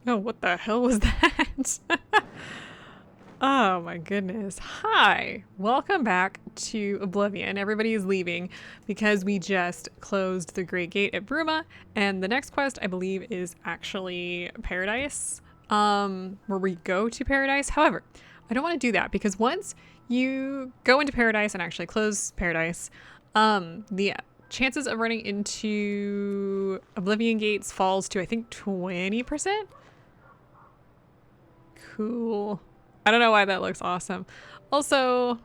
Oh, what the hell was that? Oh my goodness. Hi, welcome back to Oblivion. Everybody is leaving because we just closed the Great Gate at Bruma, and the next quest I believe is actually Paradise, where we go to Paradise. However, I don't want to do that because once you go into Paradise and actually close Paradise, the chances of running into Oblivion gates falls to I think 20%. Cool. I don't know why that looks awesome. Also,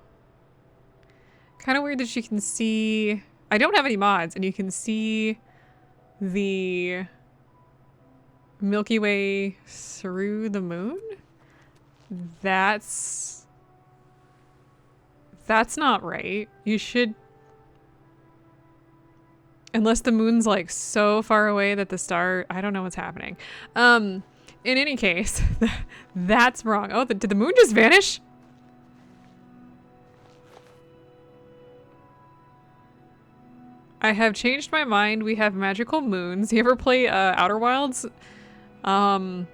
kind of weird that you can see... I don't have any mods, and you can see the Milky Way through the moon? That's not right. You should... Unless the moon's like so far away that the star... I don't know what's happening. In any case, that's wrong. Oh, did the moon just vanish? I have changed my mind. We have magical moons. You ever play Outer Wilds? Outer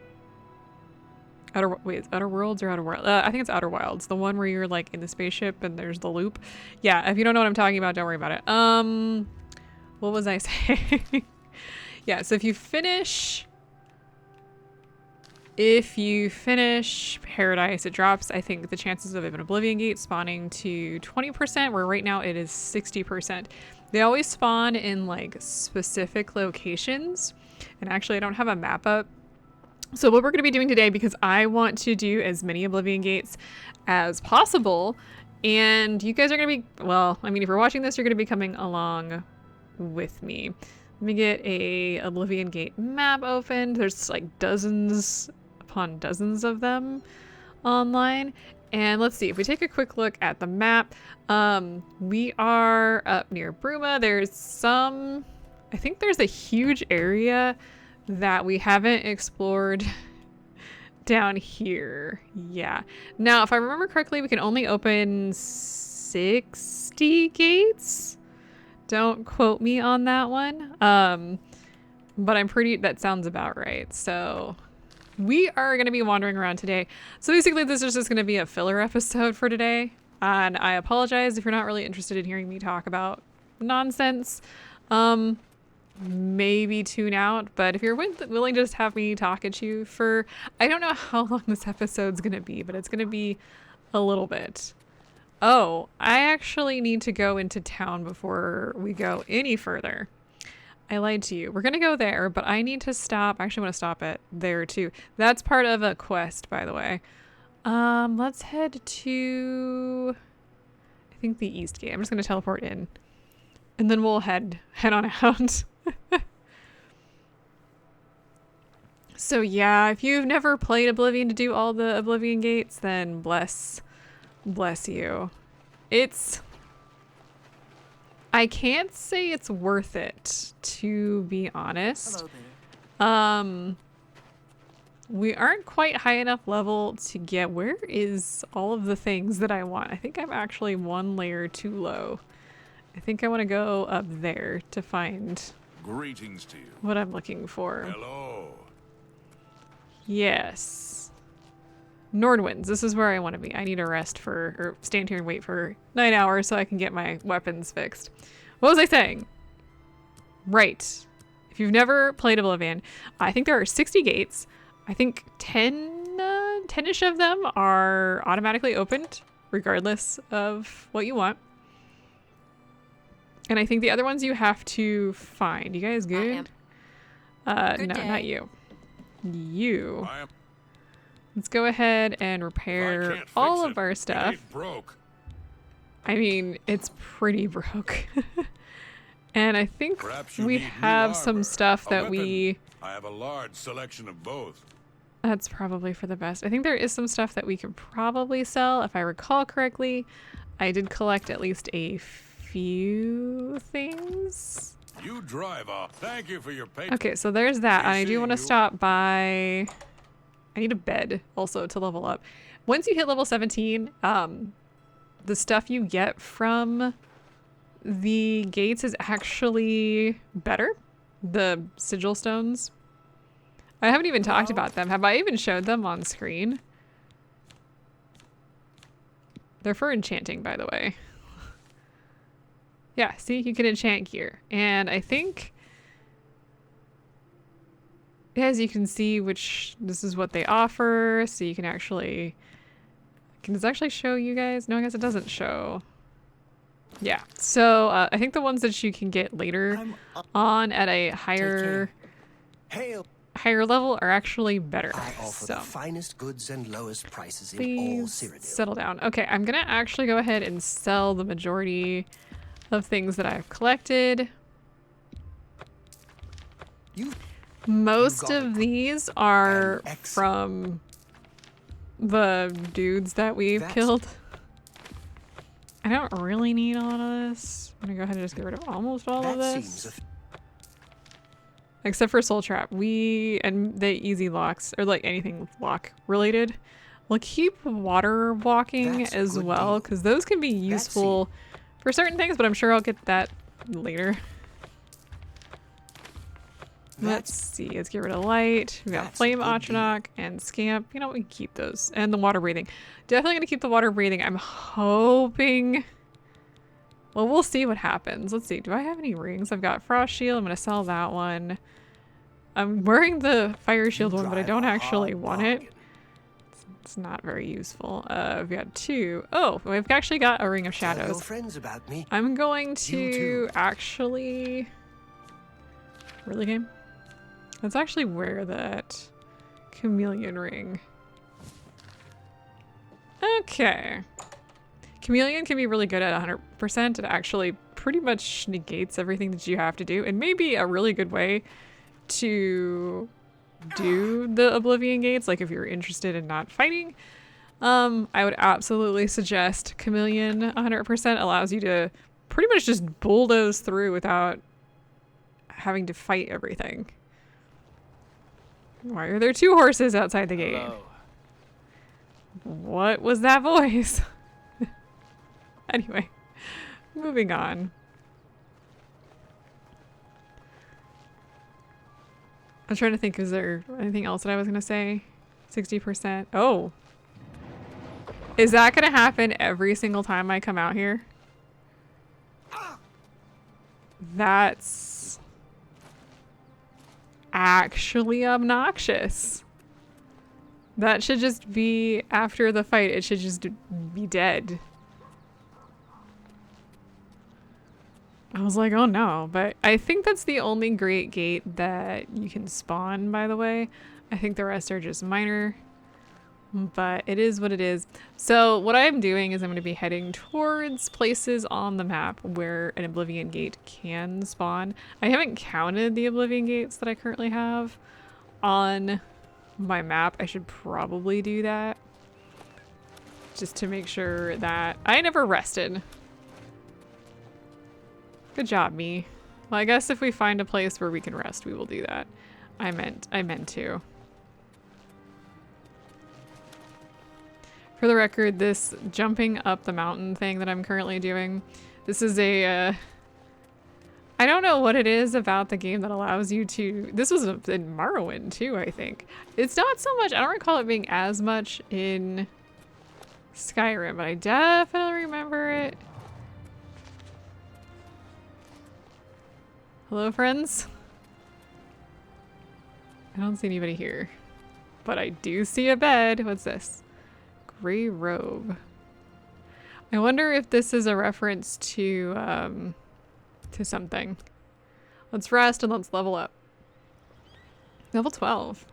Worlds or Outer World? I think it's Outer Wilds. The one where you're like in the spaceship and there's the loop. Yeah, if you don't know what I'm talking about, don't worry about it. What was I saying? Yeah, so if you finish Paradise, it drops, I think, the chances of an Oblivion Gate spawning to 20%, where right now it is 60%. They always spawn in like specific locations, and actually I don't have a map up. So what we're going to be doing today, because I want to do as many Oblivion Gates as possible, and you guys are going to be, well, I mean, if you're watching this, you're going to be coming along with me. Let me get a Oblivion Gate map opened. There's like dozens upon dozens of them online. And let's see, if we take a quick look at the map, we are up near Bruma. There's some, I think there's a huge area that we haven't explored down here. Yeah. Now, if I remember correctly, we can only open 60 gates. Don't quote me on that one. But that sounds about right. So we are going to be wandering around today. So basically this is just going to be a filler episode for today. And I apologize if you're not really interested in hearing me talk about nonsense. Maybe tune out. But if you're willing to just have me talk at you for, I don't know how long this episode's going to be, but it's going to be a little bit. Oh, I actually need to go into town before we go any further. I lied to you. We're going to go there, but I need to stop. I actually want to stop it there too. That's part of a quest, by the way. Let's head to, I think, the East Gate. I'm just going to teleport in, and then we'll head on out. So yeah, if you've never played Oblivion to do all the Oblivion gates, then bless you. I can't say it's worth it, to be honest. Hello there. We aren't quite high enough level to get, where is all of the things that I want? I think I'm actually one layer too low. I think I want to go up there to find greetings to you. What I'm looking for. Hello. Yes. Nordwinds, this is where I want to be. I need to rest or stand here and wait for 9 hours so I can get my weapons fixed. What was I saying? Right. If you've never played Oblivion, I think there are 60 gates. I think 10-ish of them are automatically opened, regardless of what you want. And I think the other ones you have to find. You guys good? Good no, day. not you. You. Let's go ahead and repair all of our stuff. It ain't broke. I mean, it's pretty broke. And I think Perhaps you we need new have some armor, stuff a that weapon. I have a large selection of both. That's probably for the best. I think there is some stuff that we could probably sell, if I recall correctly. I did collect at least a few things. You drive off. Thank you for your patience. Okay, so there's that. And I do want to you. stop by... I need a bed also to level up. Once you hit level 17, the stuff you get from the gates is actually better. The sigil stones. I haven't even talked about them. Have I even showed them on screen? They're for enchanting, by the way. Yeah, see, you can enchant gear. And I think, as you can see, this is what they offer. So you can actually, can this actually show you guys? No, I guess it doesn't show. Yeah, so I think the ones that you can get later on at a higher level are actually better. I offer So the finest goods and lowest prices in all please Cyrodiil. settle down. Okay, I'm gonna actually go ahead and sell the majority of things that I've collected. Most of these are from the dudes that we've killed. I don't really need a lot of this. I'm gonna go ahead and just get rid of almost all of this. Except for Soul Trap. And the easy locks, or like anything lock related. We'll keep water walking as well, because those can be useful for certain things, but I'm sure I'll get that later. Let's see, let's get rid of light. We got Flame Atronach and Scamp. You know, we can keep those. And the water breathing. Definitely gonna keep the water breathing. I'm hoping. Well, we'll see what happens. Let's see. Do I have any rings? I've got Frost Shield. I'm gonna sell that one. I'm wearing the Fire Shield one, but I don't actually want it. It's not very useful. We've got 2. Oh, we've actually got a Ring of Shadows. I'm going to actually. Really, game? Let's actually wear that Chameleon ring. Okay. Chameleon can be really good at 100%. It actually pretty much negates everything that you have to do. And maybe a really good way to do the Oblivion gates, like if you're interested in not fighting. I would absolutely suggest Chameleon 100% allows you to pretty much just bulldoze through without having to fight everything. Why are there 2 horses outside the gate? Hello. What was that voice? Anyway, moving on. I'm trying to think, is there anything else that I was going to say? 60%. Oh. Is that going to happen every single time I come out here? That's actually obnoxious. That should just be after the fight. It should just be dead. I was like, oh no, but I think that's the only great gate that you can spawn, by the way. I think the rest are just minor, but it is what it is. So what I'm doing is I'm going to be heading towards places on the map where an Oblivion gate can spawn. I haven't counted the Oblivion gates that I currently have on my map. I should probably do that just to make sure that I never rested. Good job, me. Well, I guess if we find a place where we can rest, we will do that. I meant to. For the record, this jumping up the mountain thing that I'm currently doing, this is a, I don't know what it is about the game that allows you to, this was in Morrowind too, I think. It's not so much, I don't recall it being as much in Skyrim, but I definitely remember it. Hello, friends? I don't see anybody here, but I do see a bed. What's this? Gray robe. I wonder if this is a reference to something. Let's rest and let's level up. Level 12.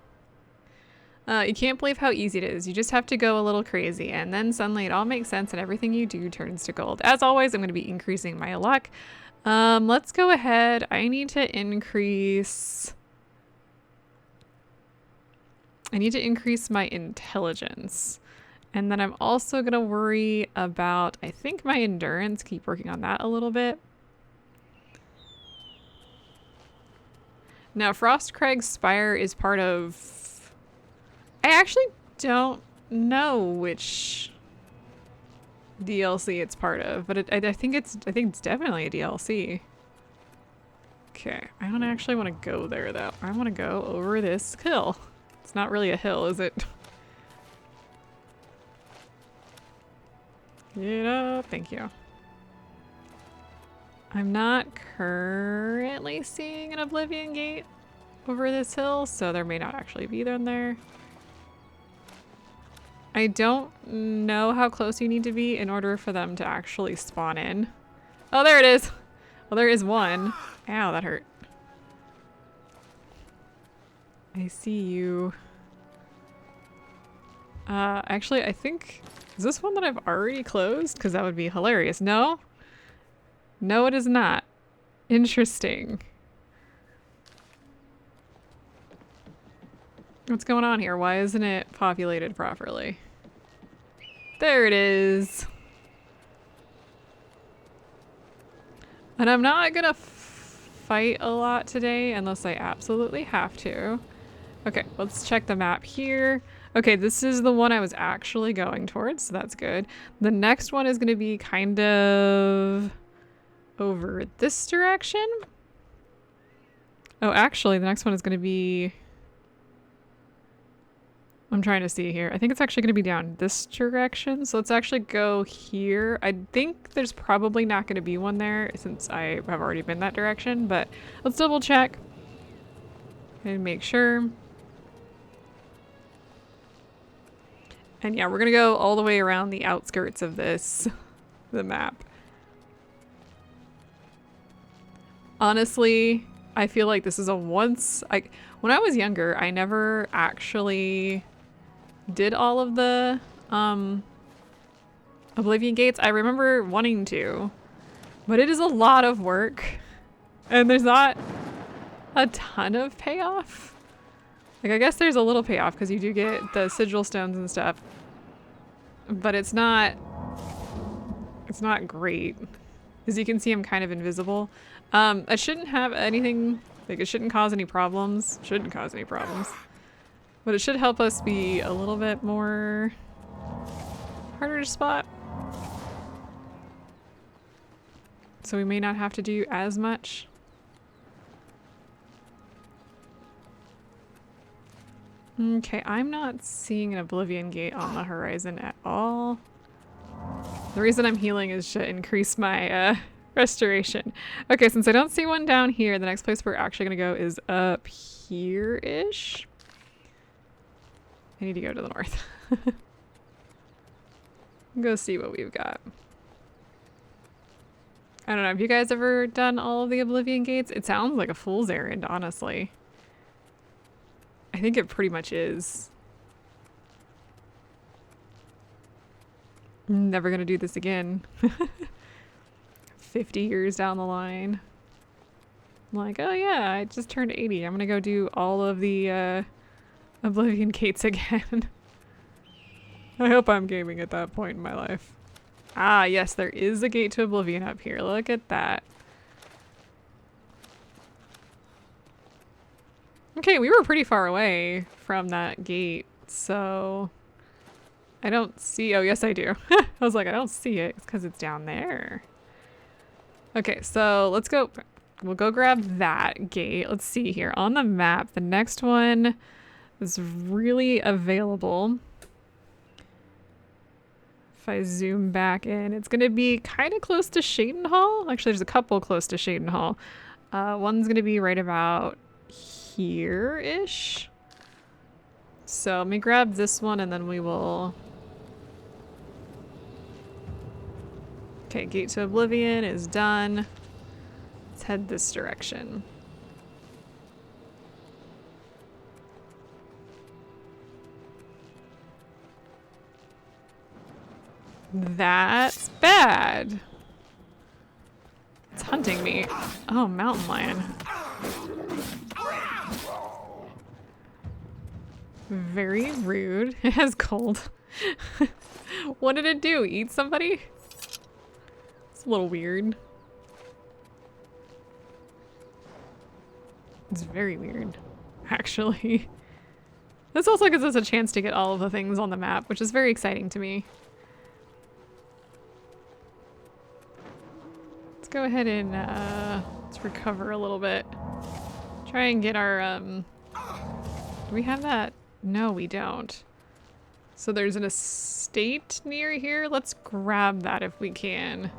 You can't believe how easy it is. You just have to go a little crazy, and then suddenly it all makes sense and everything you do turns to gold. As always, I'm going to be increasing my luck. Let's go ahead. I need to increase my intelligence. And then I'm also going to worry about, I think, my endurance. Keep working on that a little bit. Now, Frostcraig's Spire is part of... I actually don't know which DLC it's part of, but I think it's definitely a DLC. Okay, I don't actually want to go there though. I want to go over this hill. It's not really a hill, is it? Get up, thank you. I'm not currently seeing an Oblivion gate over this hill, so there may not actually be one there. I don't know how close you need to be in order for them to actually spawn in. Oh, there it is. Well, there is one. Ow, that hurt. I see you. Actually, I think... Is this one that I've already closed? Because that would be hilarious. No? No, it is not. Interesting. What's going on here? Why isn't it populated properly? There it is. And I'm not gonna fight a lot today unless I absolutely have to. Okay, let's check the map here. Okay, this is the one I was actually going towards, so that's good. The next one is gonna be kind of over this direction. Oh, actually, the next one is gonna be... I'm trying to see here. I think it's actually going to be down this direction. So let's actually go here. I think there's probably not going to be one there since I have already been that direction, but let's double check and make sure. And yeah, we're going to go all the way around the outskirts of this, the map. Honestly, I feel like this is a when I was younger, I never actually did all of the Oblivion gates. I remember wanting to, but it is a lot of work and there's not a ton of payoff. Like, I guess there's a little payoff because you do get the sigil stones and stuff, but it's not great. As you can see, I'm kind of invisible. I shouldn't have anything, like it shouldn't cause any problems. Shouldn't cause any problems. But it should help us be a little bit more harder to spot. So we may not have to do as much. Okay, I'm not seeing an Oblivion gate on the horizon at all. The reason I'm healing is to increase my restoration. Okay, since I don't see one down here, the next place we're actually gonna go is up here-ish. I need to go to the north. Go see what we've got. I don't know, have you guys ever done all of the Oblivion gates? It sounds like a fool's errand, honestly. I think it pretty much is. I'm never gonna do this again. 50 years down the line. I'm like, oh yeah, I just turned 80. I'm gonna go do all of the Oblivion gates again. I hope I'm gaming at that point in my life. Ah, yes, there is a gate to Oblivion up here. Look at that. Okay, we were pretty far away from that gate, so I don't see... Oh, yes, I do. I was like, I don't see it. It's because it's down there. Okay, so let's go. We'll go grab that gate. Let's see here. On the map, the next one is really available. If I zoom back in, it's going to be kind of close to Shaden Hall. Actually, there's a couple close to Shaden Hall. One's going to be right about here-ish. So let me grab this one and then we will... Okay, Gate to Oblivion is done. Let's head this direction. That's bad. It's hunting me. Oh, mountain lion. Very rude. It has cold. What did it do? Eat somebody? It's a little weird. It's very weird, actually. This also gives us a chance to get all of the things on the map, which is very exciting to me. Let's go ahead and Let's recover a little bit. Try and get our, do we have that? No, we don't. So there's an estate near here. Let's grab that if we can.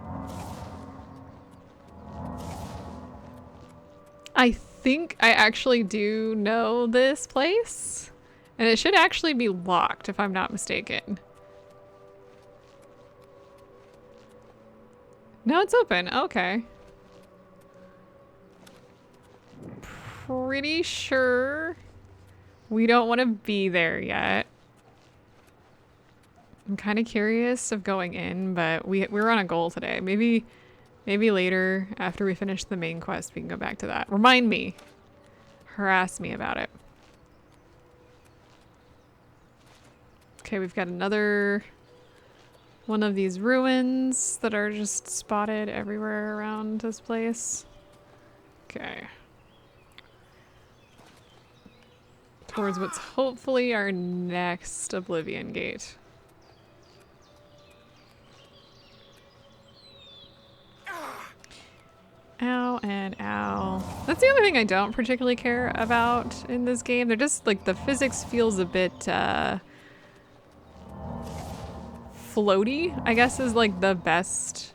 I think I actually do know this place. And it should actually be locked if I'm not mistaken. No, it's open. Okay. Pretty sure we don't want to be there yet. I'm kind of curious of going in, but we're on a goal today. Maybe later after we finish the main quest we can go back to that. Remind me. Harass me about it. Okay, we've got another one of these ruins that are just spotted everywhere around this place. Okay. Towards what's hopefully our next Oblivion gate. Ow and ow. That's the only thing I don't particularly care about in this game. They're just like the physics feels a bit floaty, I guess is like the best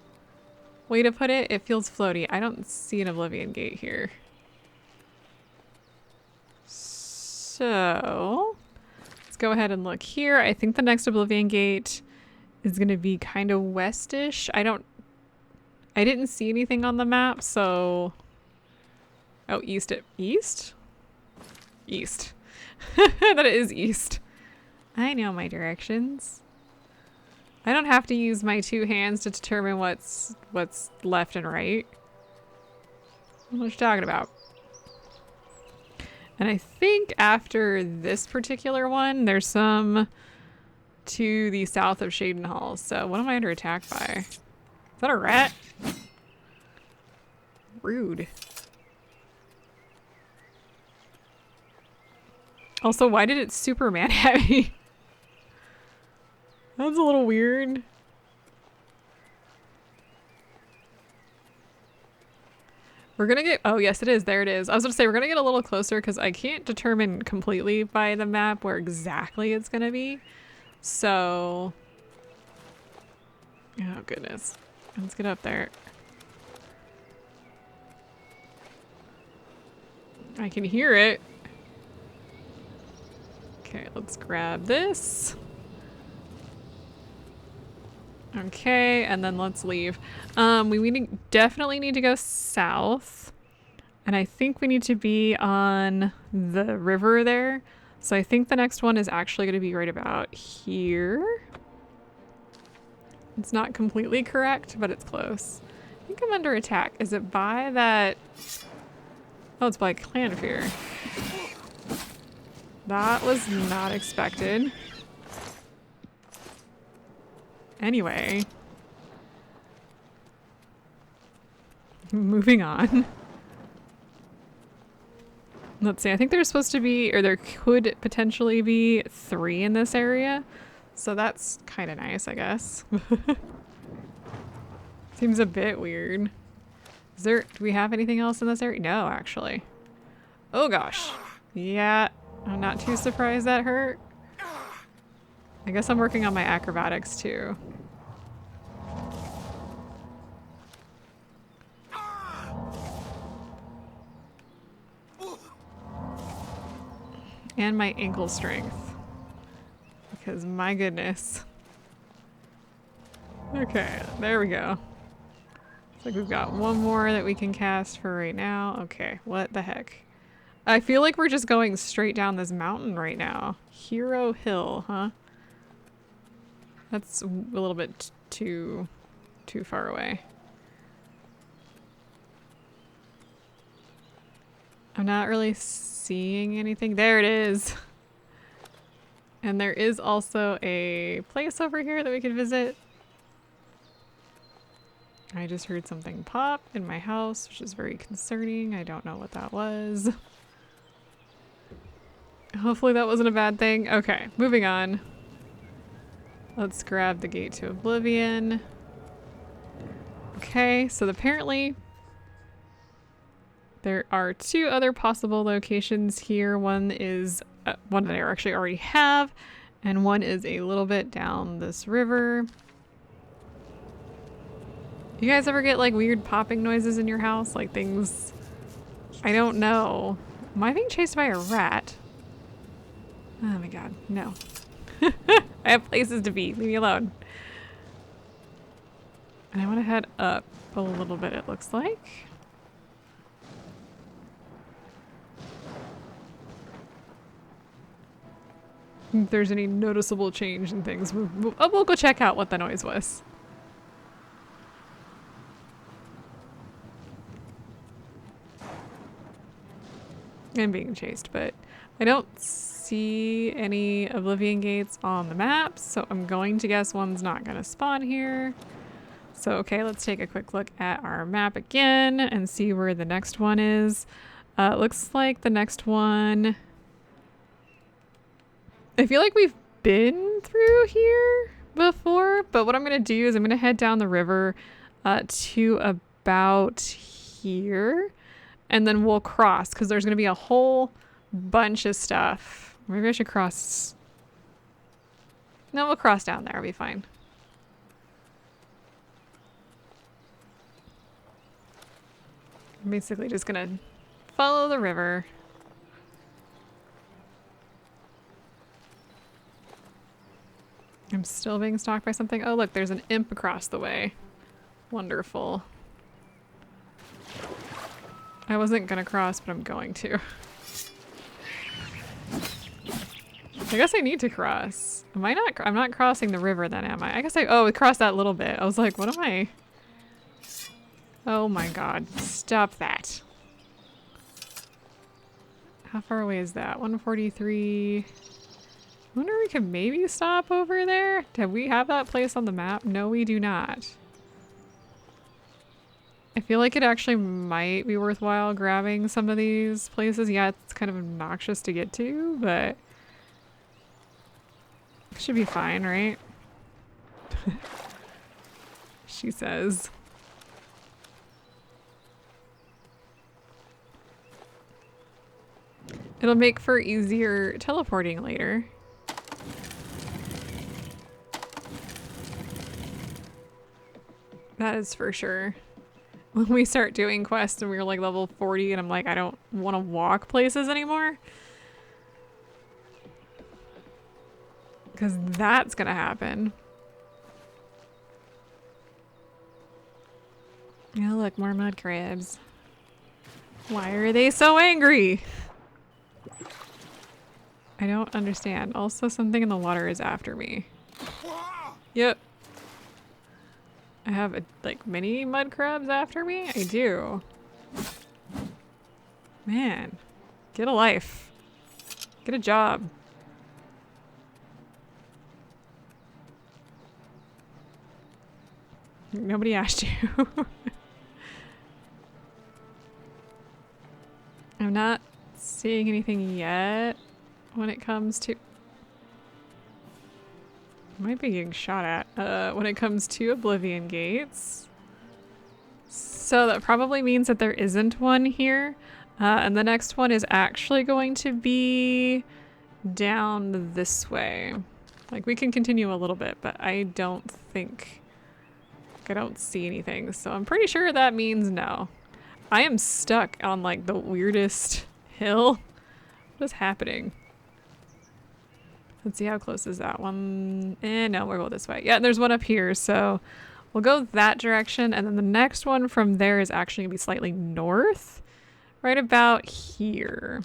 way to put it. It feels floaty. I don't see an Oblivion gate here. So let's go ahead and look here. I think the next Oblivion gate is going to be kind of westish. I didn't see anything on the map, so... Oh, east. East? East. That is east. I know my directions. I don't have to use my two hands to determine what's left and right. What are you talking about? And I think after this particular one, there's some to the south of Shaden Hall. So what am I under attack by? Is that a rat? Rude. Also, why did it Superman at me? That's a little weird. We're gonna get, oh yes it is, there it is. I was gonna say we're gonna get a little closer because I can't determine completely by the map where exactly it's gonna be. So, oh goodness. Let's get up there. I can hear it. Okay, let's grab this. Okay, and then let's leave. We definitely need to go south. And I think we need to be on the river there. So I think the next one is actually going to be right about here. It's not completely correct, but it's close. I think I'm under attack. Is it by that... Oh, it's by Clan Fear. That was not expected. Anyway. Moving on. Let's see, I think there's supposed to be, or there could potentially be 3 in this area. So that's kind of nice, I guess. Seems a bit weird. Do we have anything else in this area? No, actually. Oh gosh. Yeah, I'm not too surprised that hurt. I guess I'm working on my acrobatics too. And my ankle strength. Because my goodness. Okay, there we go. Looks like we've got one more that we can cast for right now. Okay, what the heck? I feel like we're just going straight down this mountain right now. Hero Hill, huh? That's a little bit too far away. I'm not really seeing anything. There it is. And there is also a place over here that we could visit. I just heard something pop in my house, which is very concerning. I don't know what that was. Hopefully that wasn't a bad thing. Okay, moving on. Let's grab the gate to Oblivion. Okay, so apparently There are two other possible locations here. One is one that I actually already have, and one is a little bit down this river. You guys ever get like weird popping noises in your house? Like things, I don't know. Am I being chased by a rat? Oh my god, no. I have places to be, leave me alone. And I want to head up a little bit, it looks like. If there's any noticeable change in things, we'll go check out what the noise was. I'm being chased, but I don't see any Oblivion gates on the map, so I'm going to guess one's not going to spawn here. So, okay, let's take a quick look at our map again and see where the next one is. Looks like the next one... I feel like we've been through here before, but what I'm going to do is I'm going to head down the river to about here, and then we'll cross, because there's going to be a whole bunch of stuff. Maybe I should cross... No, we'll cross down there. It'll be fine. I'm basically just going to follow the river. I'm still being stalked by something. Oh, look, there's an imp across the way. Wonderful. I wasn't gonna cross, but I'm going to. I guess I need to cross. Am I not? I'm not crossing the river then, am I? I guess oh, we crossed that little bit. I was like, what am I? Oh my god. Stop that. How far away is that? 143. I wonder if we could maybe stop over there? Do we have that place on the map? No, we do not. I feel like it actually might be worthwhile grabbing some of these places. Yeah, it's kind of obnoxious to get to, but it should be fine, right? She says. It'll make for easier teleporting later. That is for sure. When we start doing quests and we're like level 40 and I'm like, I don't want to walk places anymore. Because that's gonna happen. Oh look, more mud crabs. Why are they so angry? I don't understand. Also, something in the water is after me. Yep. I have like many mud crabs after me? I do. Man, get a life. Get a job. Nobody asked you. I'm not seeing anything yet when it comes to... might be getting shot at when it comes to Oblivion gates. So that probably means that there isn't one here. And the next one is actually going to be down this way. Like we can continue a little bit, but I don't think... I don't see anything. So I'm pretty sure that means no. I am stuck on like the weirdest hill. What is happening? Let's see, how close is that one? No, we'll go this way. Yeah, there's one up here, so we'll go that direction, and then the next one from there is actually gonna be slightly north, right about here.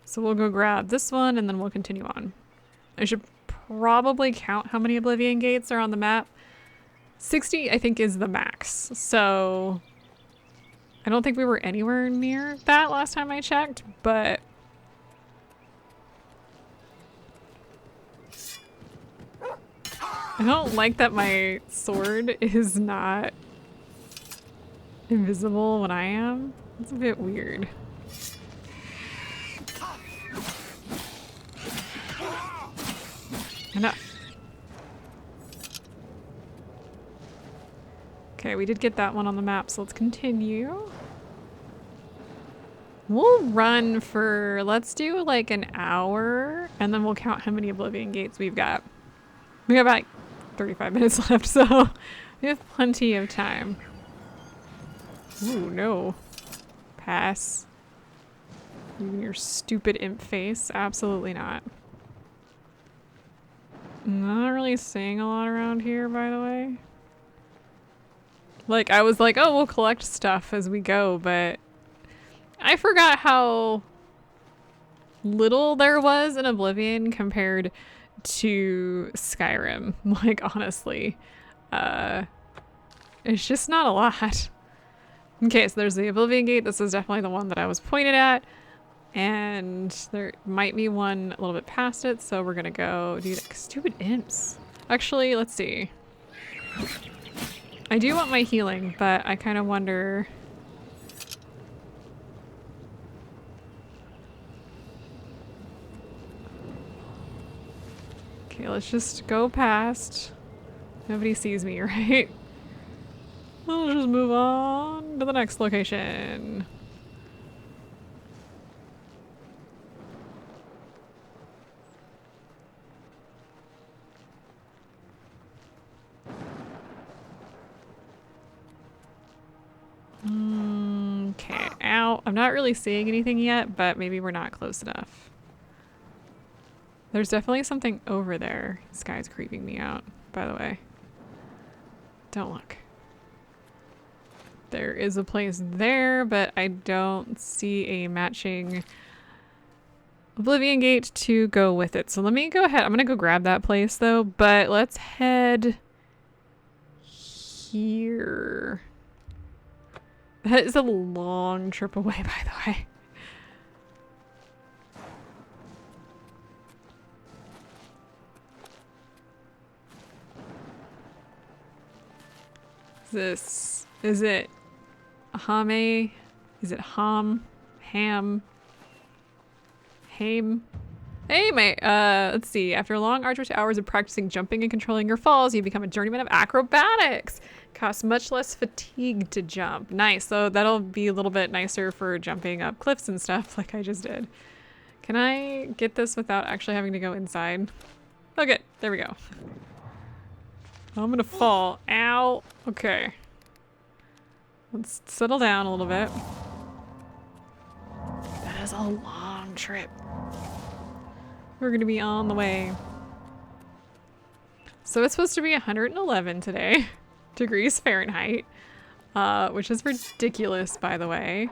So we'll go grab this one, and then we'll continue on. I should probably count how many Oblivion gates are on the map. 60, I think, is the max, so I don't think we were anywhere near that last time I checked, but I don't like that my sword is not invisible when I am. It's a bit weird. Enough. Okay, we did get that one on the map, so let's continue. We'll run for, let's do like an hour, and then we'll count how many Oblivion gates we've got. We have like 35 minutes left, so we have plenty of time. Ooh, no. Pass. Even your stupid imp face. Absolutely not. Not really seeing a lot around here, by the way. Like, I was like, oh, we'll collect stuff as we go, but I forgot how little there was in Oblivion compared to Skyrim. Like, honestly. It's just not a lot. Okay, so there's the Oblivion Gate. This is definitely the one that I was pointed at. And there might be one a little bit past it, so we're gonna go do that. Stupid imps. Actually, let's see. I do want my healing, but I kind of wonder... Okay, let's just go past. Nobody sees me, right? We'll just move on to the next location. Okay, ow. I'm not really seeing anything yet, but maybe we're not close enough. There's definitely something over there. This guy's creeping me out, by the way. Don't look. There is a place there, but I don't see a matching Oblivion Gate to go with it. So let me go ahead. I'm gonna go grab that place though, but let's head here. That is a long trip away, by the way. Is it Hame? Is it Ham? Ham? Hame? Hey, mate. Let's see. After long, arduous hours of practicing jumping and controlling your falls, you become a journeyman of acrobatics. Costs much less fatigue to jump. Nice. So that'll be a little bit nicer for jumping up cliffs and stuff like I just did. Can I get this without actually having to go inside? Okay, there we go. I'm gonna fall. Ow. Okay. Let's settle down a little bit. That is a long trip. We're gonna be on the way. So it's supposed to be 111 today, degrees Fahrenheit, which is ridiculous, by the way.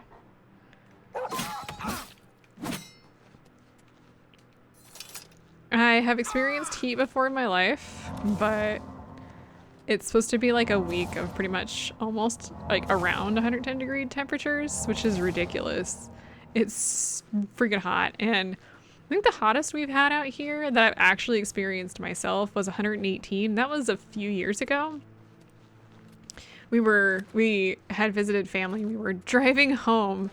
I have experienced heat before in my life, but it's supposed to be like a week of pretty much almost like around 110 degree temperatures, which is ridiculous. It's freaking hot. And I think the hottest we've had out here that I've actually experienced myself was 118. That was a few years ago. We had visited family. We were driving home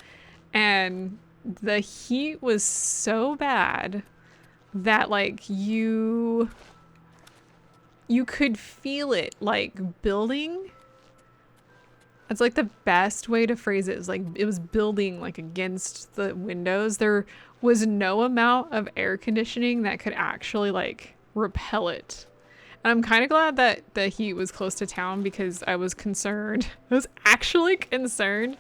and the heat was so bad that like you could feel it like building. It's like the best way to phrase it is like it was building like against the windows. There was no amount of air conditioning that could actually like repel it. And I'm kind of glad that the heat was close to town because I was concerned. I was actually concerned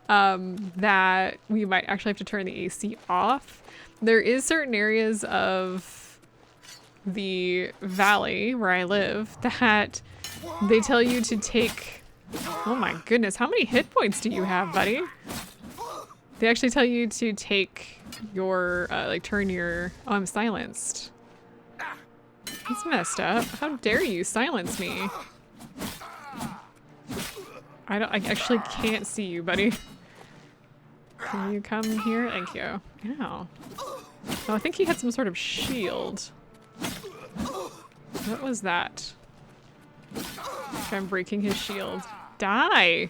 that we might actually have to turn the AC off. There is certain areas of the valley where I live that they tell you to take... Oh my goodness, how many hit points do you have, buddy? They actually tell you to take your, like turn your... Oh, I'm silenced. That's messed up. How dare you silence me? I actually can't see you, buddy. Can you come here? Thank you. Ow. Oh, I think he had some sort of shield. What was that? Okay, I'm breaking his shield. Die!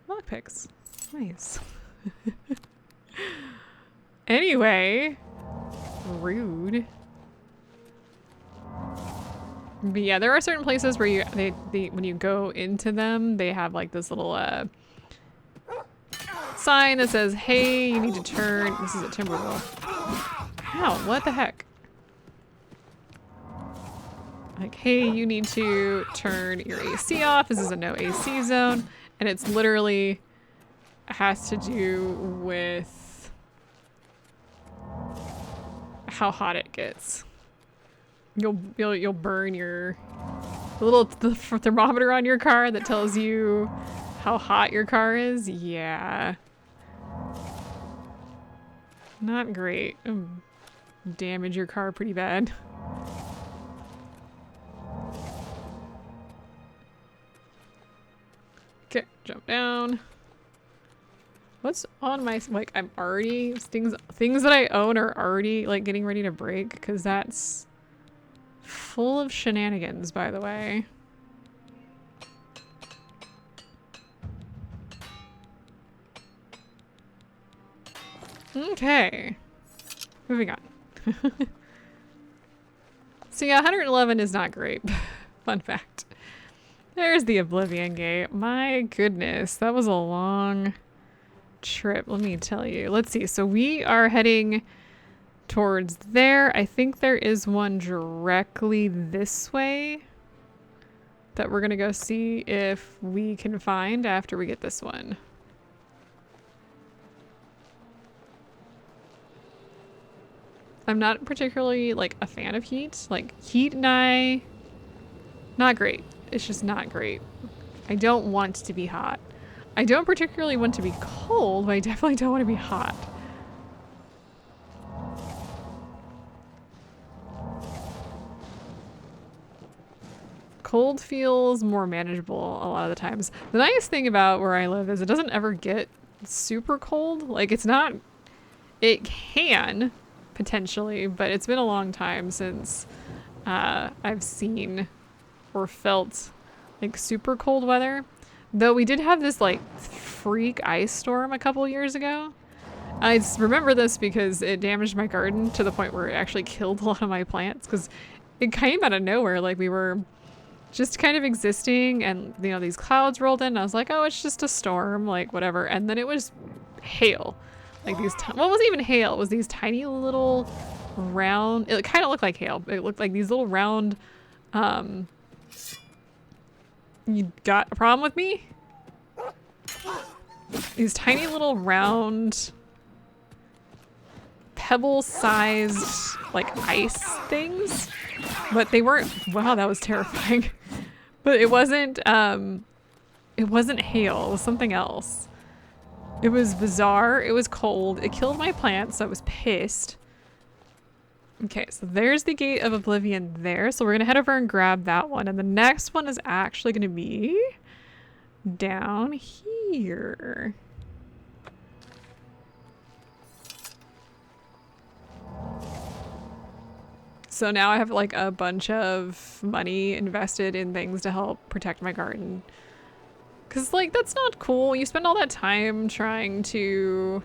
Lockpicks. Nice. Anyway. Rude. But yeah, there are certain places where when you go into them, they have like this little sign that says, hey, you need to turn. This is a Timberwolf. Ow, what the heck? Like, hey, you need to turn your AC off. This is a no AC zone. And it's literally has to do with how hot it gets. You'll burn your little thermometer on your car that tells you how hot your car is. Yeah. Not great. Damage your car pretty bad. Okay, jump down. What's on my, like, I'm already, things that I own are already, like, getting ready to break, because that's full of shenanigans, by the way. Okay. Moving on. So yeah, 111 is not great. Fun fact. There's the Oblivion Gate. My goodness, that was a long trip, let me tell you. Let's see, so we are heading towards there. I think there is one directly this way that we're gonna go see if we can find after we get this one. I'm not particularly, like, a fan of heat. Like, heat and I, not great. It's just not great. I don't want to be hot. I don't particularly want to be cold, but I definitely don't want to be hot. Cold feels more manageable a lot of the times. The nice thing about where I live is it doesn't ever get super cold. Like, it's not, it can potentially, but it's been a long time since I've seen or felt like super cold weather. Though we did have this like freak ice storm a couple years ago. I just remember this because it damaged my garden to the point where it actually killed a lot of my plants, because it came out of nowhere. Like, we were just kind of existing and, you know, these clouds rolled in and I was like, oh, it's just a storm, like whatever. And then it was hail. Like these, well, it wasn't even hail. It was these tiny little round, it kind of looked like hail. It looked like these little round, you got a problem with me? These tiny little round, pebble-sized, like, ice things. But they weren't, wow, that was terrifying. But it wasn't hail. It was something else. It was bizarre. It was cold. It killed my plants, so I was pissed. Okay, so there's the Gate of Oblivion there. So we're gonna head over and grab that one. And the next one is actually gonna be down here. So now I have like a bunch of money invested in things to help protect my garden. Cause like, that's not cool. You spend all that time trying to,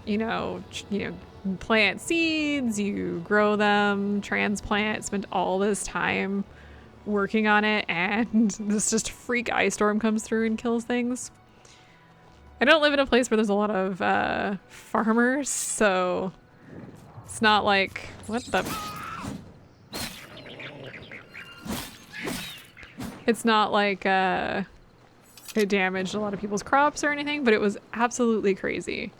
you know, plant seeds, you grow them, transplant, spend all this time working on it, and this just freak ice storm comes through and kills things. I don't live in a place where there's a lot of farmers, so it's not like, what the? It's not like it damaged a lot of people's crops or anything, but it was absolutely crazy.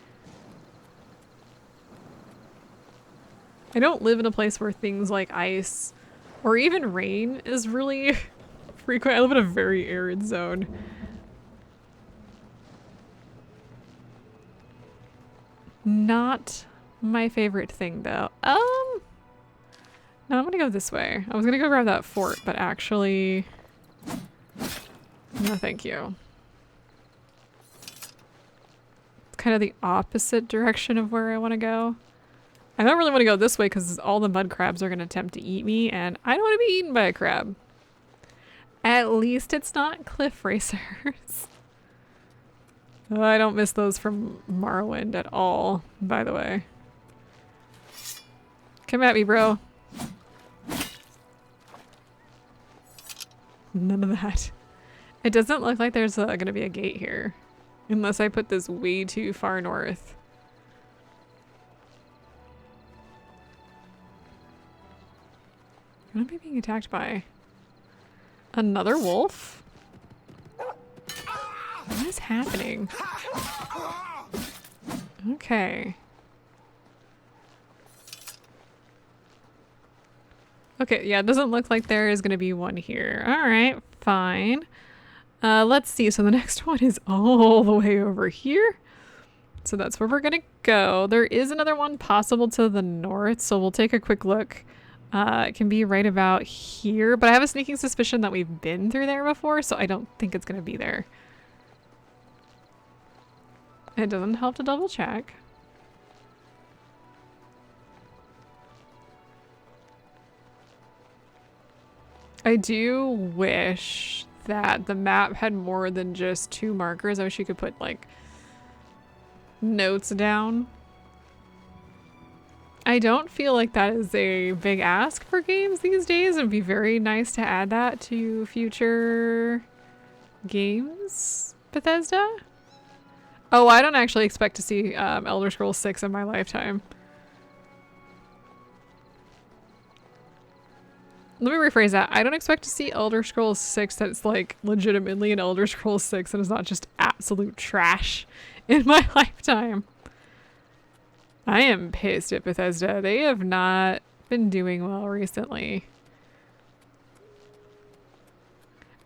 I don't live in a place where things like ice or even rain is really frequent. I live in a very arid zone. Not my favorite thing though. No, I'm gonna go this way. I was gonna go grab that fort, but actually, no thank you. It's kind of the opposite direction of where I want to go. I don't really want to go this way because all the mud crabs are going to attempt to eat me, and I don't want to be eaten by a crab. At least it's not cliff racers. Oh, I don't miss those from Morrowind at all, by the way. Come at me, bro. None of that. It doesn't look like there's going to be a gate here. Unless I put this way too far north. What am I being attacked by? Another wolf? What is happening? Okay. Okay, yeah, it doesn't look like there is going to be one here. Alright, fine. Let's see. So the next one is all the way over here. So that's where we're going to go. There is another one possible to the north, so we'll take a quick look. It can be right about here, but I have a sneaking suspicion that we've been through there before, so I don't think it's going to be there. It doesn't help to double check. I do wish that the map had more than just 2 markers. I wish you could put like notes down. I don't feel like that is a big ask for games these days. It'd be very nice to add that to future games, Bethesda. Oh, I don't actually expect to see Elder Scrolls 6 in my lifetime. Let me rephrase that. I don't expect to see Elder Scrolls 6 that's like legitimately an Elder Scrolls 6 and is not just absolute trash in my lifetime. I am pissed at Bethesda. They have not been doing well recently.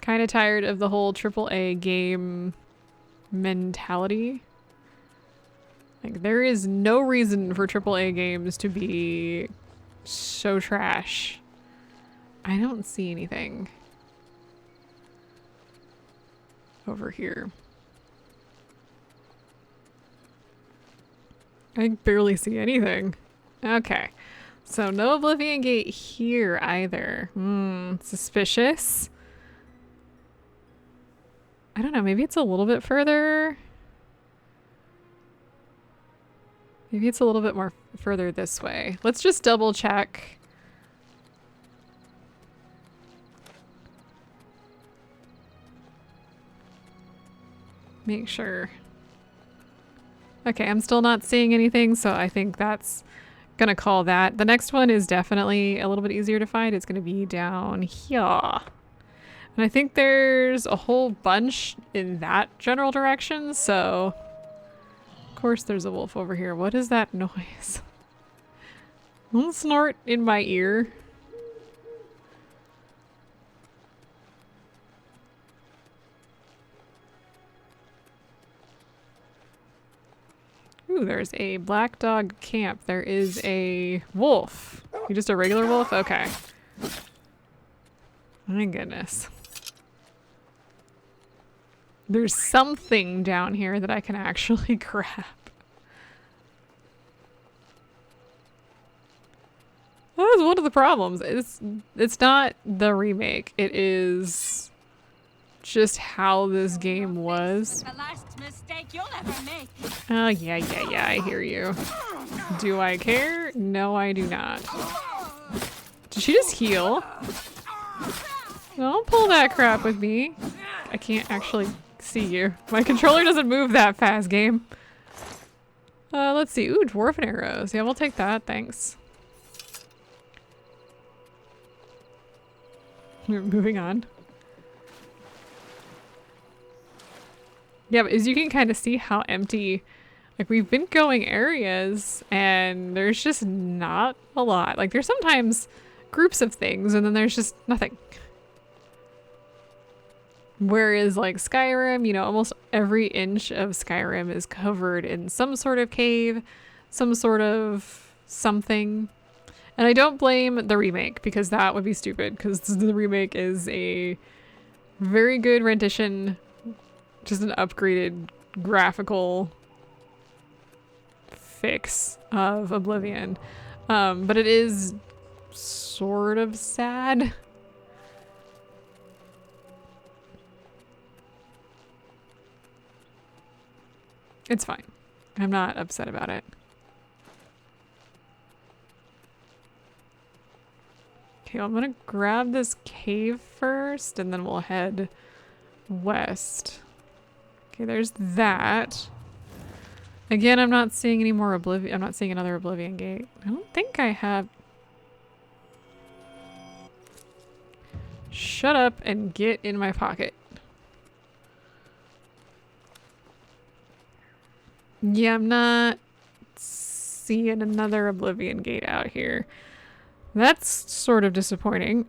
Kind of tired of the whole AAA game mentality. Like, there is no reason for AAA games to be so trash. I don't see anything over here. I barely see anything. Okay. So no Oblivion Gate here either. Suspicious. I don't know, maybe it's a little bit further. Maybe it's a little bit more further this way. Let's just double check. Make sure. Okay, I'm still not seeing anything, so I think that's gonna call that. The next one is definitely a little bit easier to find. It's gonna be down here. And I think there's a whole bunch in that general direction, so of course there's a wolf over here. What is that noise? Don't snort in my ear. Ooh, there's a black dog camp. There is a wolf. You just a regular wolf? Okay. My goodness. There's something down here that I can actually grab. That is one of the problems. It's not the remake. It is just how this game was. The last mistake you'll ever make. Oh, yeah, I hear you. Do I care? No, I do not. Did she just heal? Don't pull that crap with me. I can't actually see you. My controller doesn't move that fast, game. Let's see. Ooh, dwarven arrows. Yeah, we'll take that. Thanks. We're moving on. Yeah, but as you can kind of see how empty, like, we've been going areas and there's just not a lot. Like, there's sometimes groups of things and then there's just nothing. Whereas like Skyrim, you know, almost every inch of Skyrim is covered in some sort of cave, some sort of something. And I don't blame the remake because that would be stupid because the remake is a very good rendition, just an upgraded graphical fix of Oblivion. But it is sort of sad. It's fine. I'm not upset about it. Okay, well, I'm gonna grab this cave first and then we'll head west. Okay, there's that. Again, I'm not seeing any more Oblivion. I'm not seeing another Oblivion gate. I don't think I have. Shut up and get in my pocket. Yeah, I'm not seeing another Oblivion gate out here. That's sort of disappointing.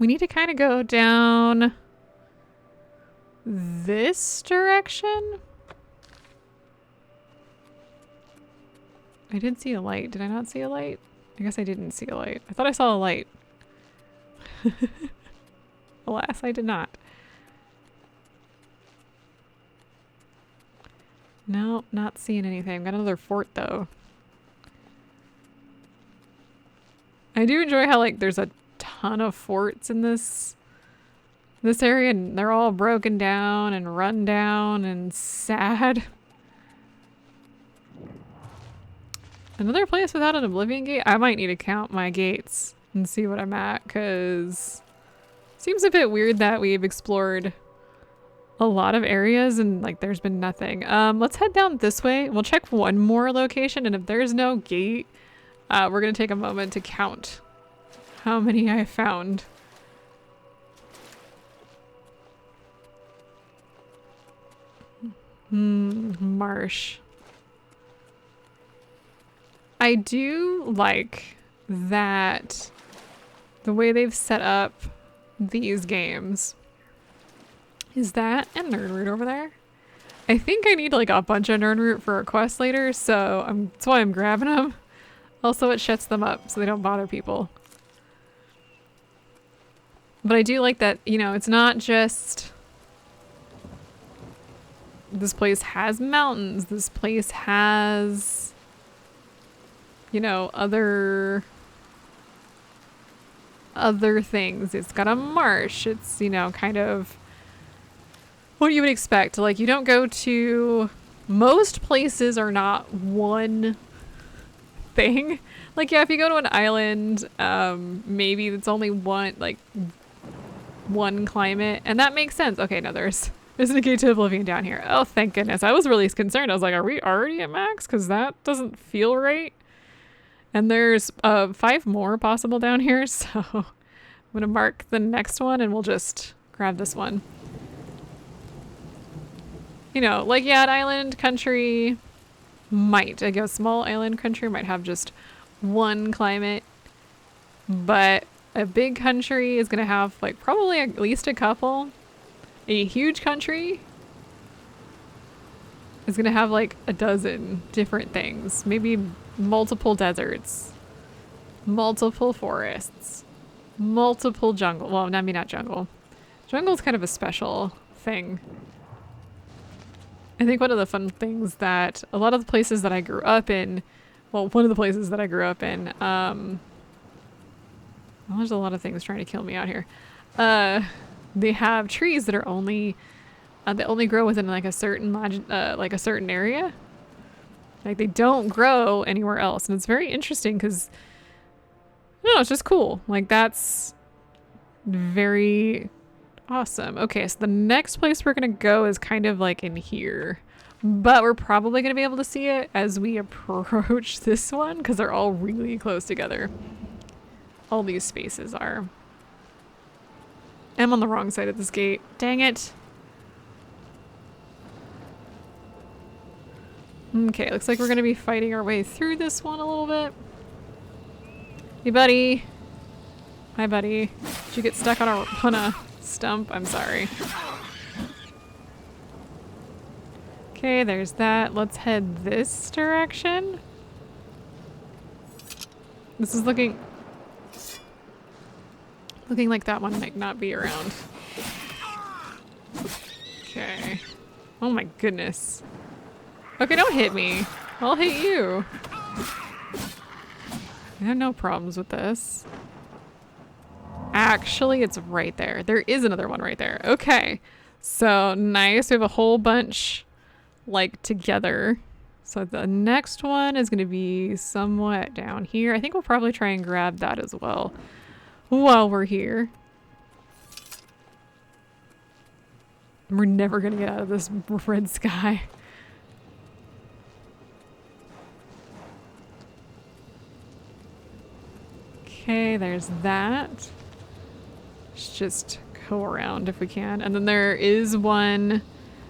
We need to kind of go down this direction. I did see a light. Did I not see a light? I guess I didn't see a light. I thought I saw a light. Alas, I did not. No, not seeing anything. Got another fort though. I do enjoy how like there's a ton of forts in this area and they're all broken down and run down and sad. Another place without an Oblivion gate? I might need to count my gates and see what I'm at, because it seems a bit weird that we've explored a lot of areas and like there's been nothing. Let's head down this way. We'll check one more location, and if there's no gate, we're gonna take a moment to count how many I found. Marsh. I do like that the way they've set up these games. Is that a nerd root over there? I think I need like a bunch of nerd root for a quest later, so that's why I'm grabbing them. Also, it shuts them up so they don't bother people. But I do like that, you know, it's not just this place has mountains, this place has, you know, other things. It's got a marsh. It's, you know, kind of what you would expect. Like, you don't go to, most places are not one thing. Like, yeah, if you go to an island, maybe it's only one climate, and that makes sense. Okay, no, there's a gate to Oblivion down here. Oh, thank goodness. I was really concerned. I was like, are we already at max? Because that doesn't feel right. And there's 5 more possible down here, so I'm gonna mark the next one and we'll just grab this one. You know, like, yeah, an island country might, like a small island country might have just one climate, but a big country is gonna have like probably at least a couple. A huge country is gonna have like a dozen different things, maybe multiple deserts, multiple forests, multiple jungle. Well, I mean, not jungle. Jungle's kind of a special thing. I think one of the fun things that a lot of the places that I grew up in, well, one of the places that I grew up in, well, there's a lot of things trying to kill me out here. They have trees that are only, they only grow within like a certain area. Like, they don't grow anywhere else. And it's very interesting because, no, it's just cool. Like, that's very awesome. Okay, so the next place we're going to go is kind of like in here. But we're probably going to be able to see it as we approach this one because they're all really close together. All these spaces are. I'm on the wrong side of this gate. Dang it. Okay, looks like we're gonna be fighting our way through this one a little bit. Hey, buddy. Hi, buddy. Did you get stuck on a stump? I'm sorry. Okay, there's that. Let's head this direction. This is looking like that one might not be around. Okay. Oh my goodness. Okay, don't hit me. I'll hit you. I have no problems with this. Actually, it's right there. There is another one right there. Okay. So, nice. We have a whole bunch, like, together. So the next one is going to be somewhat down here. I think we'll probably try and grab that as well while we're here. We're never gonna get out of this red sky. Okay, there's that. Let's just go around if we can. And then there is one.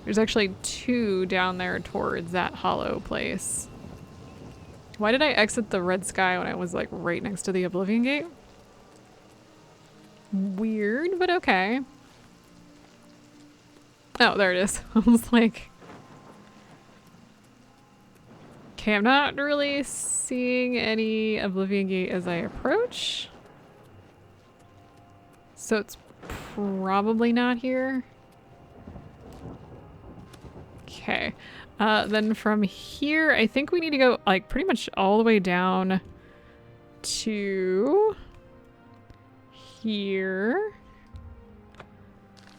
There's actually two down there towards that hollow place. Why did I exit the red sky when I was like right next to the Oblivion gate? Weird, but okay. Oh, there it is. I was like... Okay, I'm not really seeing any Oblivion gate as I approach. So it's probably not here. Okay. Then from here, I think we need to go like pretty much all the way down to here.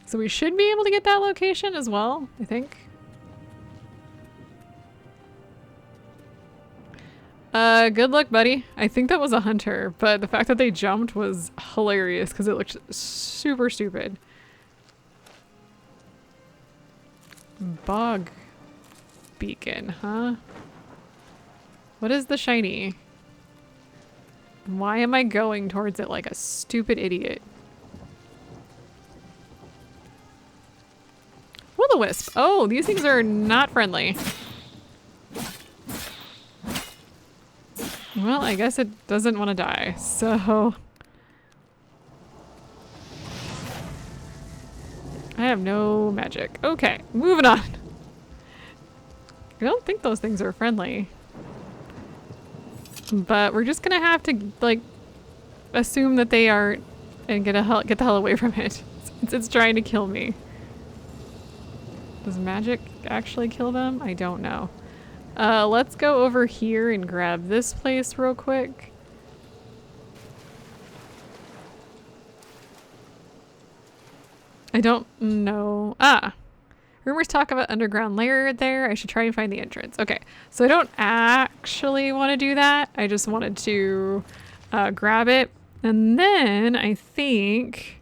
So we should be able to get that location as well, I think. Good luck, buddy. I think that was a hunter, but the fact that they jumped was hilarious because it looked super stupid. Bog beacon, huh? What is the shiny? Why am I going towards it like a stupid idiot? Will-o-wisp. Oh, these things are not friendly. Well, I guess it doesn't want to die, so... I have no magic. Okay, moving on. I don't think those things are friendly. But we're just gonna have to, like, assume that they aren't and get the hell away from it. It's trying to kill me. Does magic actually kill them? I don't know. Let's go over here and grab this place real quick. I don't know. Ah! Rumors talk about underground lair there. I should try and find the entrance. Okay, so I don't actually want to do that. I just wanted to grab it. And then I think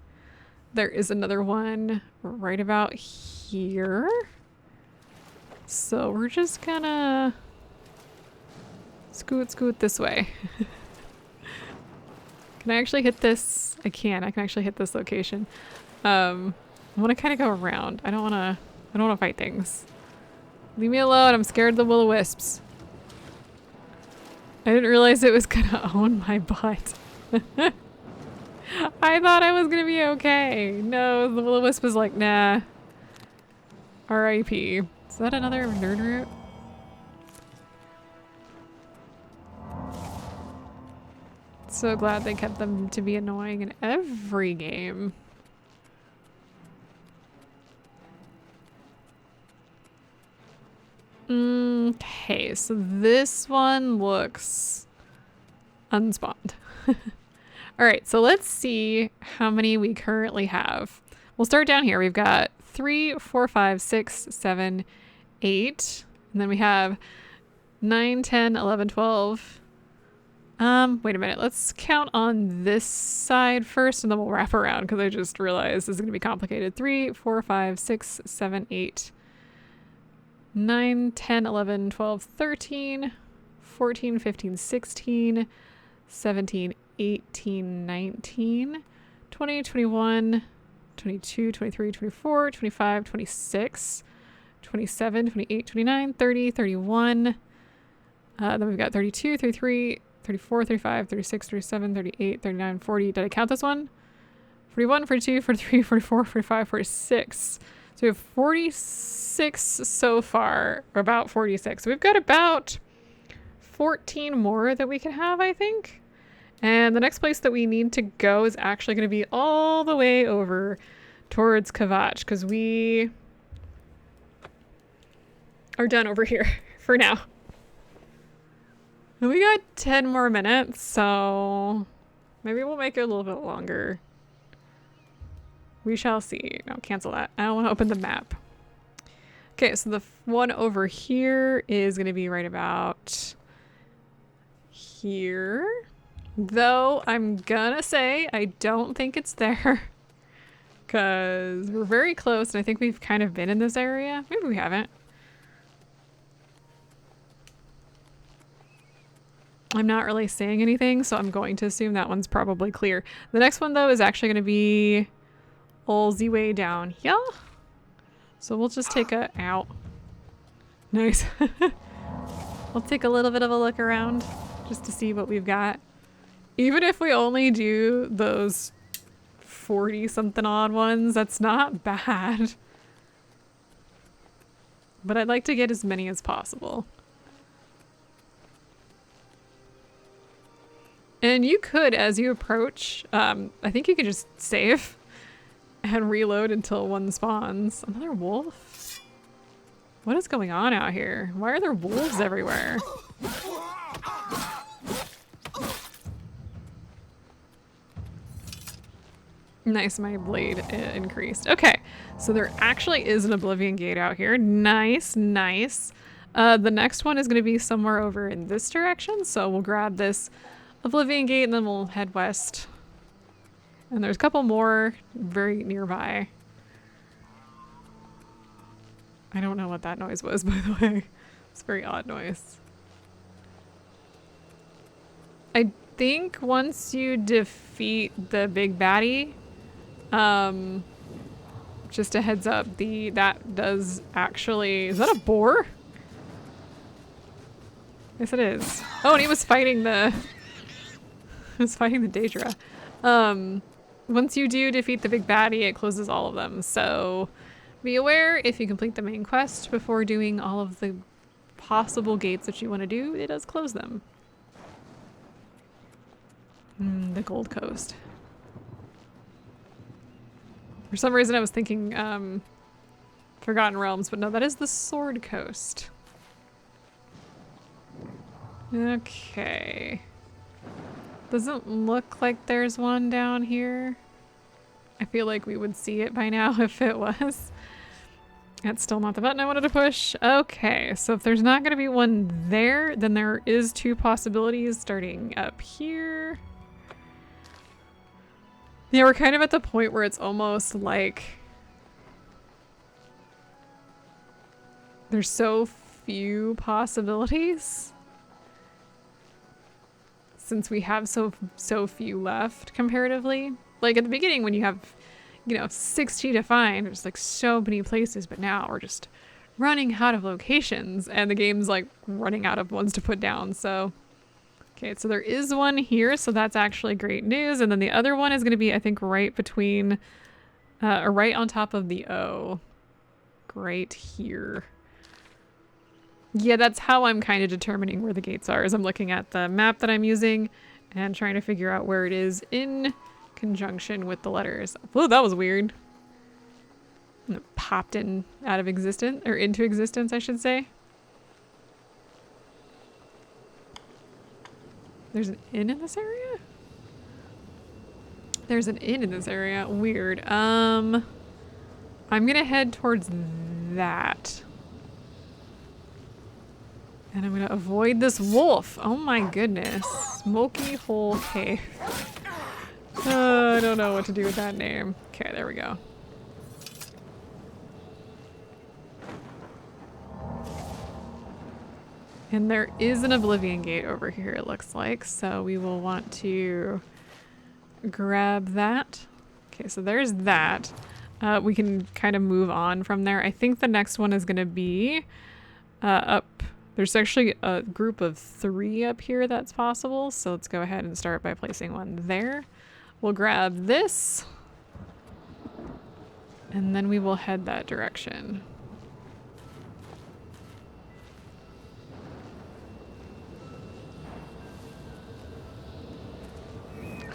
there is another one right about here. So we're just gonna scoot this way. Can I actually hit this? I can actually hit this location. I want to kind of go around. I don't want to fight things. Leave me alone. I'm scared of the will-o-wisps. I didn't realize it was gonna own my butt. I thought I was gonna be okay. No, the will-o-wisp was like, nah. R.I.P. Is that another nerd route? So glad they kept them to be annoying in every game. Okay, so this one looks unspawned. Alright, so let's see how many we currently have. We'll start down here. We've got 3, 4, 5, 6, 7, 8. And then we have 9, 10, 11, 12. Wait a minute. Let's count on this side first and then we'll wrap around because I just realized this is going to be complicated. 3, 4, 5, 6, 7, 8. 9, 10, 11, 12, 13, 14, 15, 16, 17, 18, 19, 20, 21, 22, 23, 24, 25, 26, 27, 28, 29, 30, 31. Then we've got 32, 33, 34, 35, 36, 37, 38, 39, 40. Did I count this one? 41, 42, 43, 44, 45, 46. So we have 46 so far, or about 46. So we've got about 14 more that we can have, I think. And the next place that we need to go is actually going to be all the way over towards Kvatch, because we are done over here for now. And we got 10 more minutes, so maybe we'll make it a little bit longer. We shall see. No, cancel that. I don't want to open the map. Okay, so the one over here is going to be right about here. Though I'm gonna say I don't think it's there. Because we're very close, and I think we've kind of been in this area. Maybe we haven't. I'm not really saying anything, so I'm going to assume that one's probably clear. The next one, though, is actually going to be all the way down here. So we'll just take a... Ow. Nice. We'll take a little bit of a look around just to see what we've got. Even if we only do those 40-something odd ones, that's not bad. But I'd like to get as many as possible. And you could, as you approach, I think you could just save and reload until one spawns. Another wolf? What is going on out here? Why are there wolves everywhere? Nice, my blade increased. Okay, so there actually is an Oblivion gate out here. Nice, nice. The next one is going to be somewhere over in this direction, so we'll grab this Oblivion gate and then we'll head west. And there's a couple more very nearby. I don't know what that noise was, by the way. It's a very odd noise. I think once you defeat the big baddie, just a heads up, that does actually... Is that a boar? Yes, it is. Oh, and he was fighting the... he was fighting the Daedra. Once you do defeat the big baddie, it closes all of them. So be aware, if you complete the main quest before doing all of the possible gates that you want to do, it does close them. The Gold Coast. For some reason I was thinking Forgotten Realms, but no, that is the Sword Coast. Okay. Doesn't look like there's one down here. I feel like we would see it by now if it was. That's still not the button I wanted to push. Okay, so if there's not going to be one there, then there is two possibilities starting up here. Yeah, we're kind of at the point where it's almost like there's so few possibilities since we have so few left comparatively. Like at the beginning when you have, you know, 60 to find, there's like so many places, but now we're just running out of locations and the game's like running out of ones to put down. So okay, so there is one here, so that's actually great news. And then the other one is going to be, I think, right between, or right on top of the O. Right here. Yeah, that's how I'm kind of determining where the gates are, is I'm looking at the map that I'm using and trying to figure out where it is in conjunction with the letters. Oh, that was weird. And it popped in out of existence, or into existence, I should say. There's an inn in this area? There's an inn in this area. Weird. I'm gonna head towards that. And I'm gonna avoid this wolf. Oh my goodness. Smoky Hole Cave. I don't know what to do with that name. Okay, there we go. And there is an Oblivion gate over here, it looks like. So we will want to grab that. Okay, so there's that. We can kind of move on from there. I think the next one is going to be up. There's actually a group of 3 up here that's possible. So let's go ahead and start by placing one there. We'll grab this. And then we will head that direction.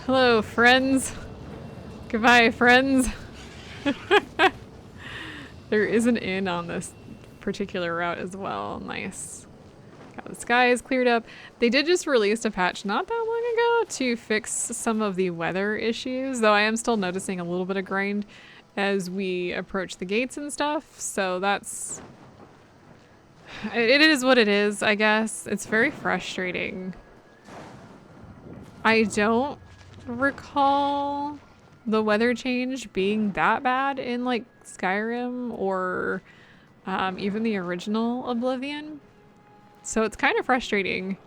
Hello, friends. Goodbye, friends. There is an inn on this particular route as well. Nice. The sky is cleared up. They did just release a patch not that long ago to fix some of the weather issues, though I am still noticing a little bit of grind as we approach the gates and stuff. So that's... it is what it is, I guess. It's very frustrating. I don't recall the weather change being that bad in like Skyrim or even the original Oblivion. So it's kind of frustrating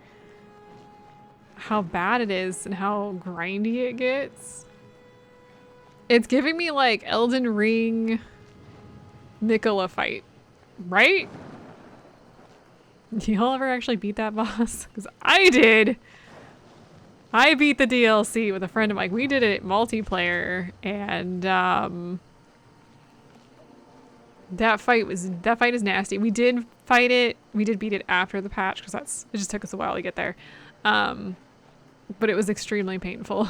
how bad it is and how grindy it gets. It's giving me like Elden Ring Nicola fight, right? Y'all ever actually beat that boss? Because I did. I beat the DLC with a friend of mine. We did it multiplayer, and that fight is nasty. We did fight it. We did beat it after the patch because it just took us a while to get there. But it was extremely painful.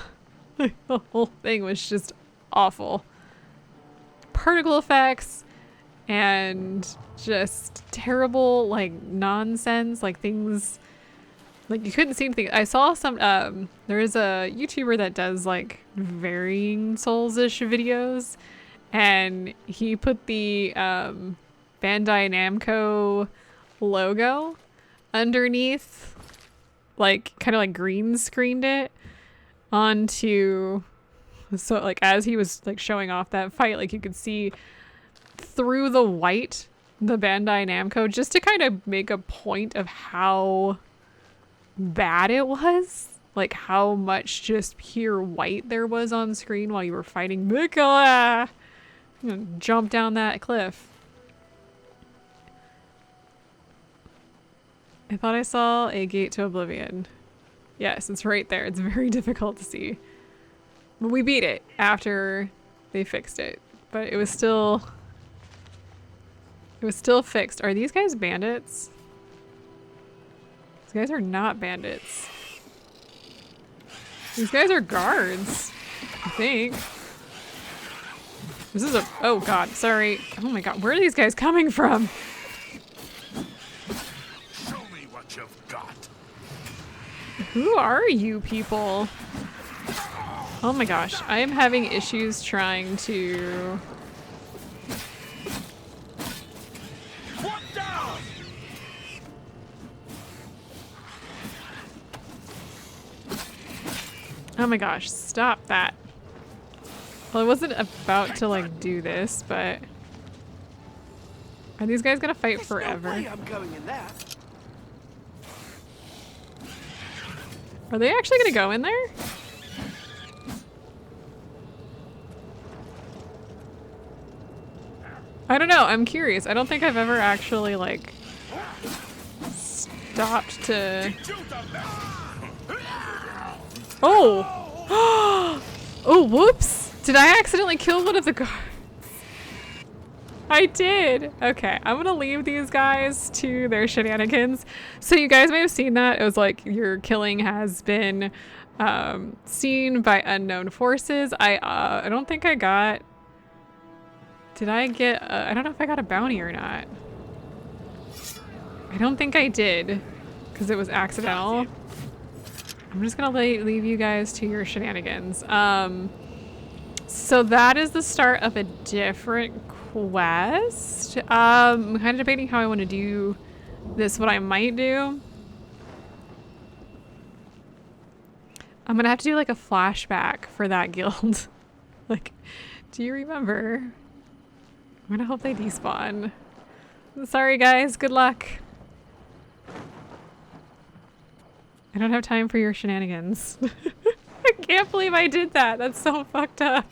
The whole thing was just awful. Particle effects and just terrible like nonsense, like things like you couldn't see anything. I saw some there is a YouTuber that does like varying Souls-ish videos, and he put the Bandai Namco logo underneath, like kind of like green screened it onto, so like as he was like showing off that fight, like you could see through the white the Bandai Namco, just to kind of make a point of how bad it was, like how much just pure white there was on screen while you were fighting Mikola. Jump down that cliff. I thought I saw a gate to Oblivion. Yes, it's right there. It's very difficult to see. But we beat it after they fixed it. But it was still fixed. Are these guys bandits? These guys are not bandits. These guys are guards, I think. This is a, oh god, sorry. Oh my god, where are these guys coming from? Show me what you've got. Who are you people? Oh my gosh, I am having issues trying to... What down? Oh my gosh, stop that. Well, I wasn't about to like do this, but... Are these guys gonna fight forever? No way I'm going in there. Are they actually gonna go in there? I don't know, I'm curious. I don't think I've ever actually like stopped to... Oh! Oh, whoops! Did I accidentally kill one of the guards? I did! Okay, I'm gonna leave these guys to their shenanigans. So you guys may have seen that. It was like your killing has been seen by unknown forces. I don't think I got... Did I get... I don't know if I got a bounty or not. I don't think I did, because it was accidental. I'm just gonna leave you guys to your shenanigans. So that is the start of a different quest. I'm kind of debating how I want to do this. What I might do, I'm gonna have to do like a flashback for that guild. Like, do you remember? I'm gonna hope they despawn. Sorry guys, good luck. I don't have time for your shenanigans. I can't believe I did that. That's so fucked up.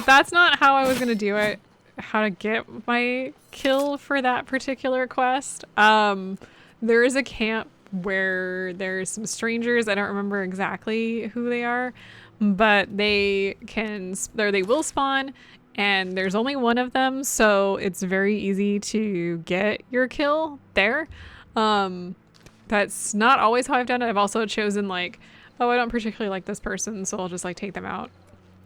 That's not how I was gonna do it. How to get my kill for that particular quest. There is a camp where there's some strangers. I don't remember exactly who they are, but they will spawn, and there's only one of them, so it's very easy to get your kill there. That's not always how I've done it. I've also chosen like, oh, I don't particularly like this person, so I'll just like take them out.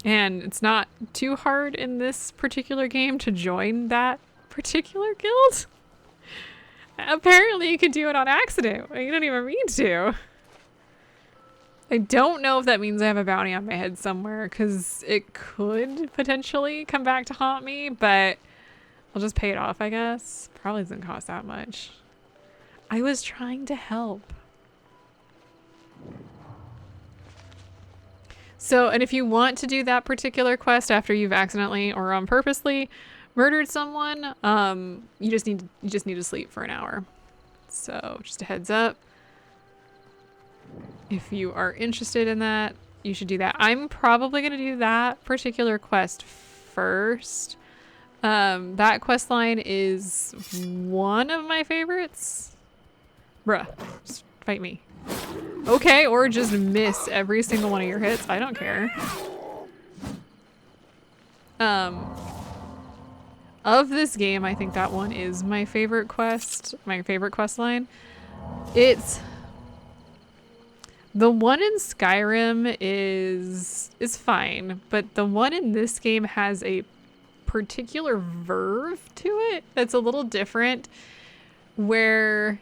And it's not too hard in this particular game to join that particular guild. Apparently you can do it on accident. You don't even mean to. I don't know if that means I have a bounty on my head somewhere, because it could potentially come back to haunt me, but I'll just pay it off, I guess. Probably doesn't cost that much. I was trying to help. So, and if you want to do that particular quest after you've accidentally or purposely murdered someone, you just need to sleep for an hour. So, just a heads up. If you are interested in that, you should do that. I'm probably going to do that particular quest first. That quest line is one of my favorites. Bruh, just fight me. Okay, or just miss every single one of your hits. I don't care. Of this game, I think that one is my favorite quest line. It's the one in Skyrim is fine, but the one in this game has a particular verve to it that's a little different, where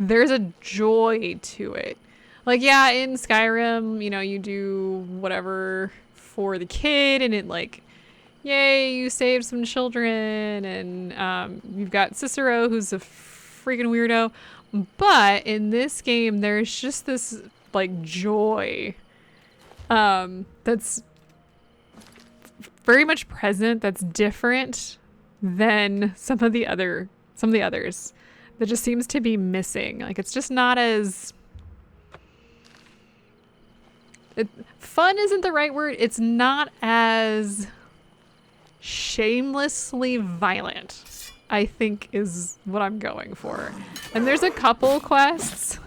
there's a joy to it. Like, yeah, in Skyrim, you know, you do whatever for the kid and it like, yay, you saved some children, and you've got Cicero who's a freaking weirdo. But in this game, there's just this like joy that's very much present, that's different than some of the others that just seems to be missing. Like, it's just not as fun isn't the right word. It's not as shamelessly violent, I think, is what I'm going for. And there's a couple quests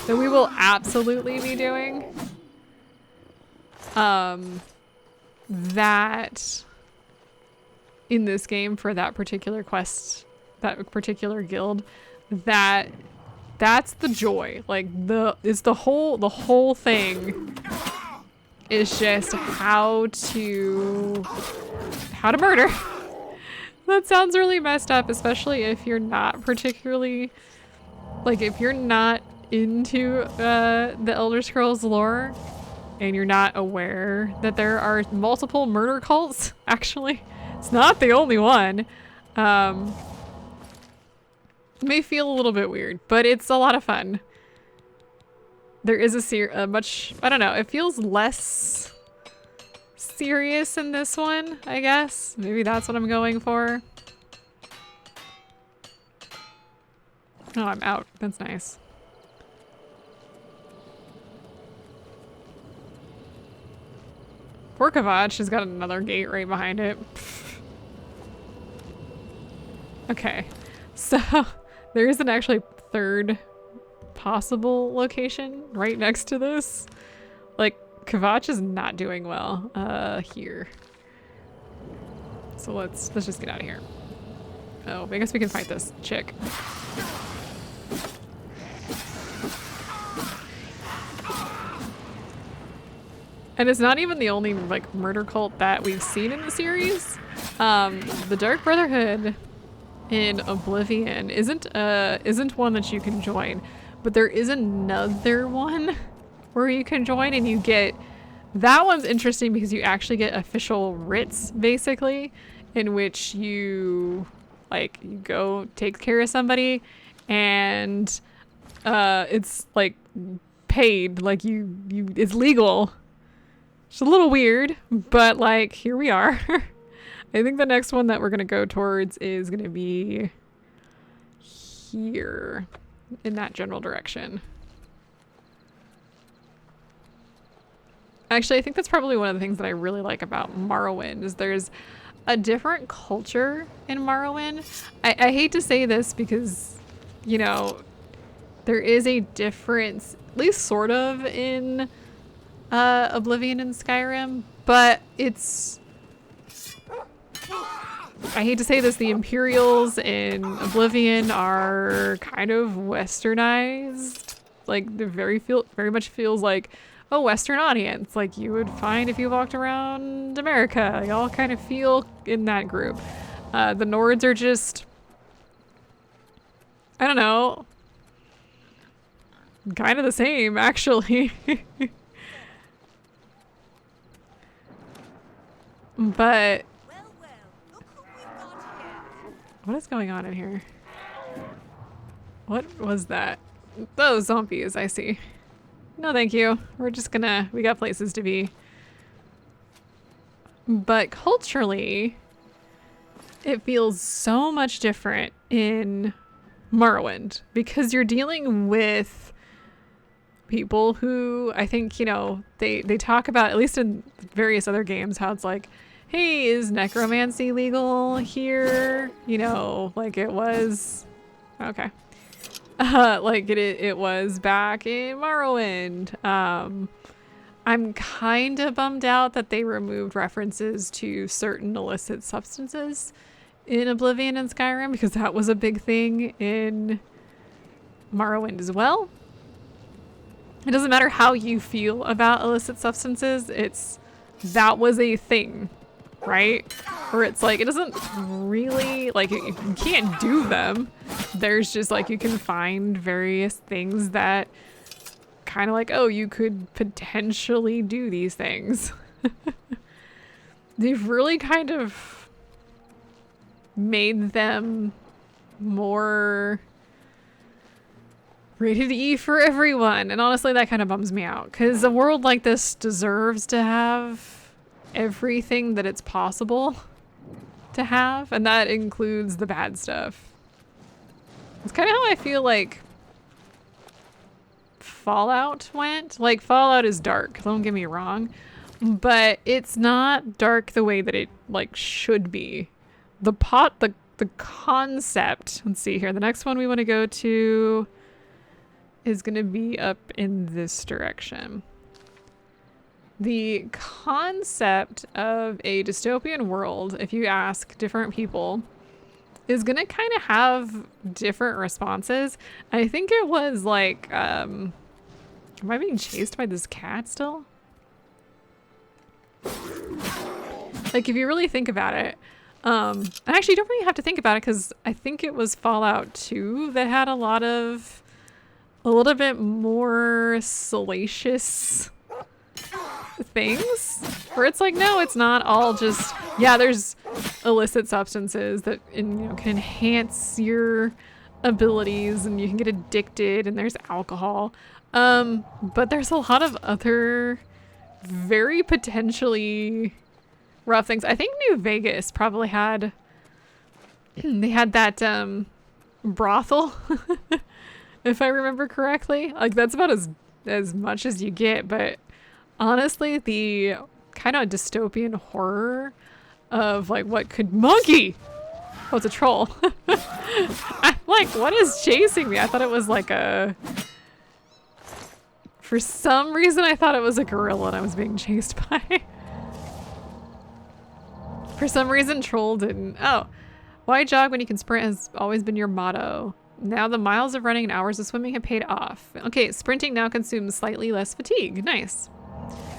that we will absolutely be doing that in this game for that particular quest, that particular guild, that's the joy. Like, the whole thing is just how to murder. That sounds really messed up, especially if you're not particularly, like, if you're not into the Elder Scrolls lore and you're not aware that there are multiple murder cults. Actually, it's not the only one. It may feel a little bit weird, but it's a lot of fun. There is a much, I don't know, it feels less serious in this one, I guess. Maybe that's what I'm going for. Oh, I'm out. That's nice. Poor Kavach has got another gate right behind it. Okay, so there is an actually third possible location right next to this. Like, Kavach is not doing well here. So let's just get out of here. Oh, I guess we can fight this chick. And it's not even the only like murder cult that we've seen in the series. The Dark Brotherhood in Oblivion isn't one that you can join, but there is another one where you can join, and you get, that one's interesting because you actually get official writs, basically, in which you like, you go take care of somebody and it's like paid, like you it's legal. It's a little weird, but like, here we are. I think the next one that we're gonna go towards is gonna be here in that general direction. Actually, I think that's probably one of the things that I really like about Morrowind is there's a different culture in Morrowind. I hate to say this because, you know, there is a difference, at least sort of, in Oblivion and Skyrim, but it's, I hate to say this, the Imperials in Oblivion are kind of westernized. Like, they're very much feels like a Western audience, like you would find if you walked around America. They all kind of feel in that group. The Nords are just, I don't know, kind of the same, actually. But what is going on in here? What was that? Those zombies, I see. No, thank you. We're just gonna, we got places to be. But culturally, it feels so much different in Morrowind because you're dealing with people who I think, you know, they talk about, at least in various other games, how it's like, hey, is necromancy legal here? You know, like it was, okay. Like it was back in Morrowind. I'm kind of bummed out that they removed references to certain illicit substances in Oblivion and Skyrim because that was a big thing in Morrowind as well. It doesn't matter how you feel about illicit substances, that was a thing, right? Where it's like, it doesn't really, like, you can't do them. There's just like, you can find various things that kind of like, oh, you could potentially do these things. They've really kind of made them more rated E for everyone. And honestly, that kind of bums me out because a world like this deserves to have everything that it's possible to have. And that includes the bad stuff. It's kind of how I feel like Fallout went. Like, Fallout is dark, don't get me wrong, but it's not dark the way that it like should be. The concept, let's see here, the next one we want to go to is going to be up in this direction. The concept of a dystopian world, if you ask different people, is going to kind of have different responses. I think it was like, am I being chased by this cat still? Like, if you really think about it, and actually you don't really have to think about it because I think it was Fallout 2 that had a little bit more salacious things where it's like, no, it's not all just, yeah, there's illicit substances that can enhance your abilities and you can get addicted and there's alcohol. But there's a lot of other very potentially rough things. I think New Vegas probably had, they had that brothel, if I remember correctly. Like, that's about as much as you get, but honestly, the kind of dystopian horror of like what could monkey. Oh, it's a troll. I'm like, what is chasing me? I thought it was like for some reason I thought it was a gorilla and I was being chased by. For some reason, troll didn't. Oh, why jog when you can sprint has always been your motto. Now the miles of running and hours of swimming have paid off. Okay, sprinting now consumes slightly less fatigue. Nice.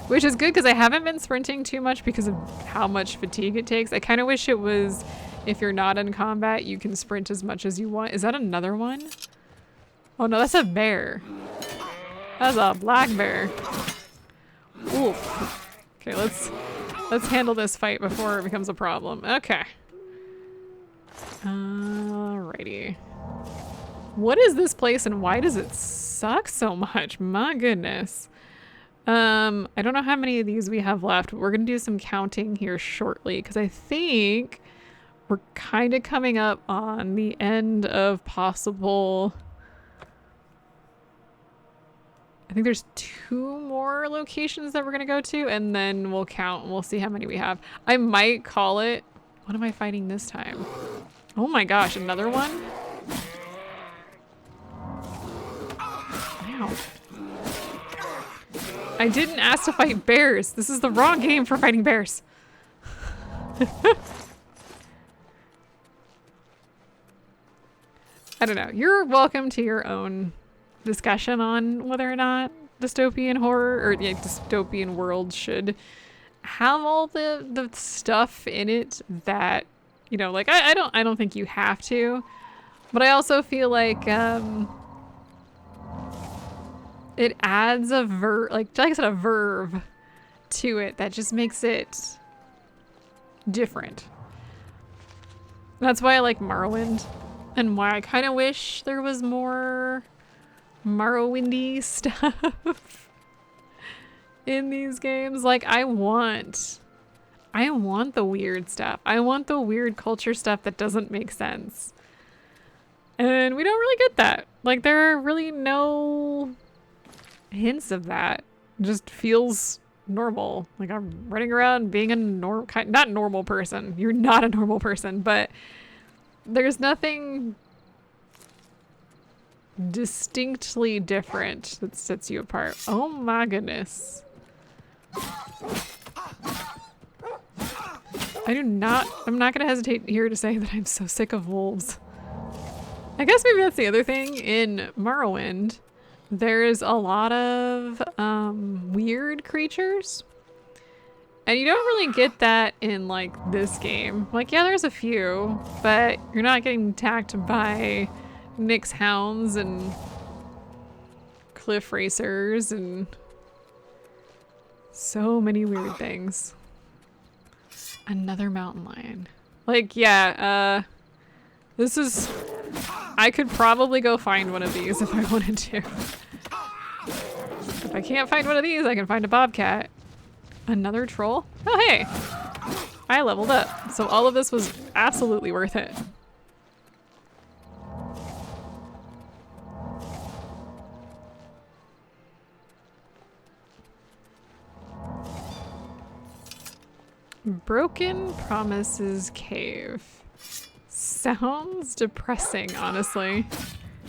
Which is good because I haven't been sprinting too much because of how much fatigue it takes. I kind of wish it was, if you're not in combat, you can sprint as much as you want. Is that another one? Oh no, that's a bear. That's a black bear. Oof. Okay, let's handle this fight before it becomes a problem. Okay. Alrighty. What is this place and why does it suck so much? My goodness. I don't know how many of these we have left, but we're gonna do some counting here shortly because I think we're kind of coming up on the end of possible. I think there's 2 more locations that we're gonna go to and then we'll count and we'll see how many we have. I might call it, what am I fighting this time? Oh my gosh, another one? Wow. I didn't ask to fight bears. This is the wrong game for fighting bears. I don't know. You're welcome to your own discussion on whether or not dystopian horror or dystopian world should have all the stuff in it that, like I don't think you have to, but I also feel like it adds a like I said, a verb to it that just makes it different. That's why I like Morrowind and why I kind of wish there was more Morrowindy stuff. in these games. Like, I want the weird stuff. I want the weird culture stuff that doesn't make sense. And we don't really get that. Like, there are really no hints of that. It just feels normal. Like, I'm running around being a not normal person. You're not a normal person, but there's nothing distinctly different that sets you apart. Oh my goodness. I'm not gonna hesitate here to say that I'm so sick of wolves. I guess maybe that's the other thing. In Morrowind, there's a lot of weird creatures. And you don't really get that in like this game. Like, yeah, there's a few, but you're not getting attacked by Nyx hounds and cliff racers and so many weird things. Another mountain lion. Like, yeah, this is... I could probably go find one of these if I wanted to. If I can't find one of these, I can find a bobcat. Another troll? Oh, hey! I leveled up, so all of this was absolutely worth it. Broken Promises Cave. Sounds depressing, honestly.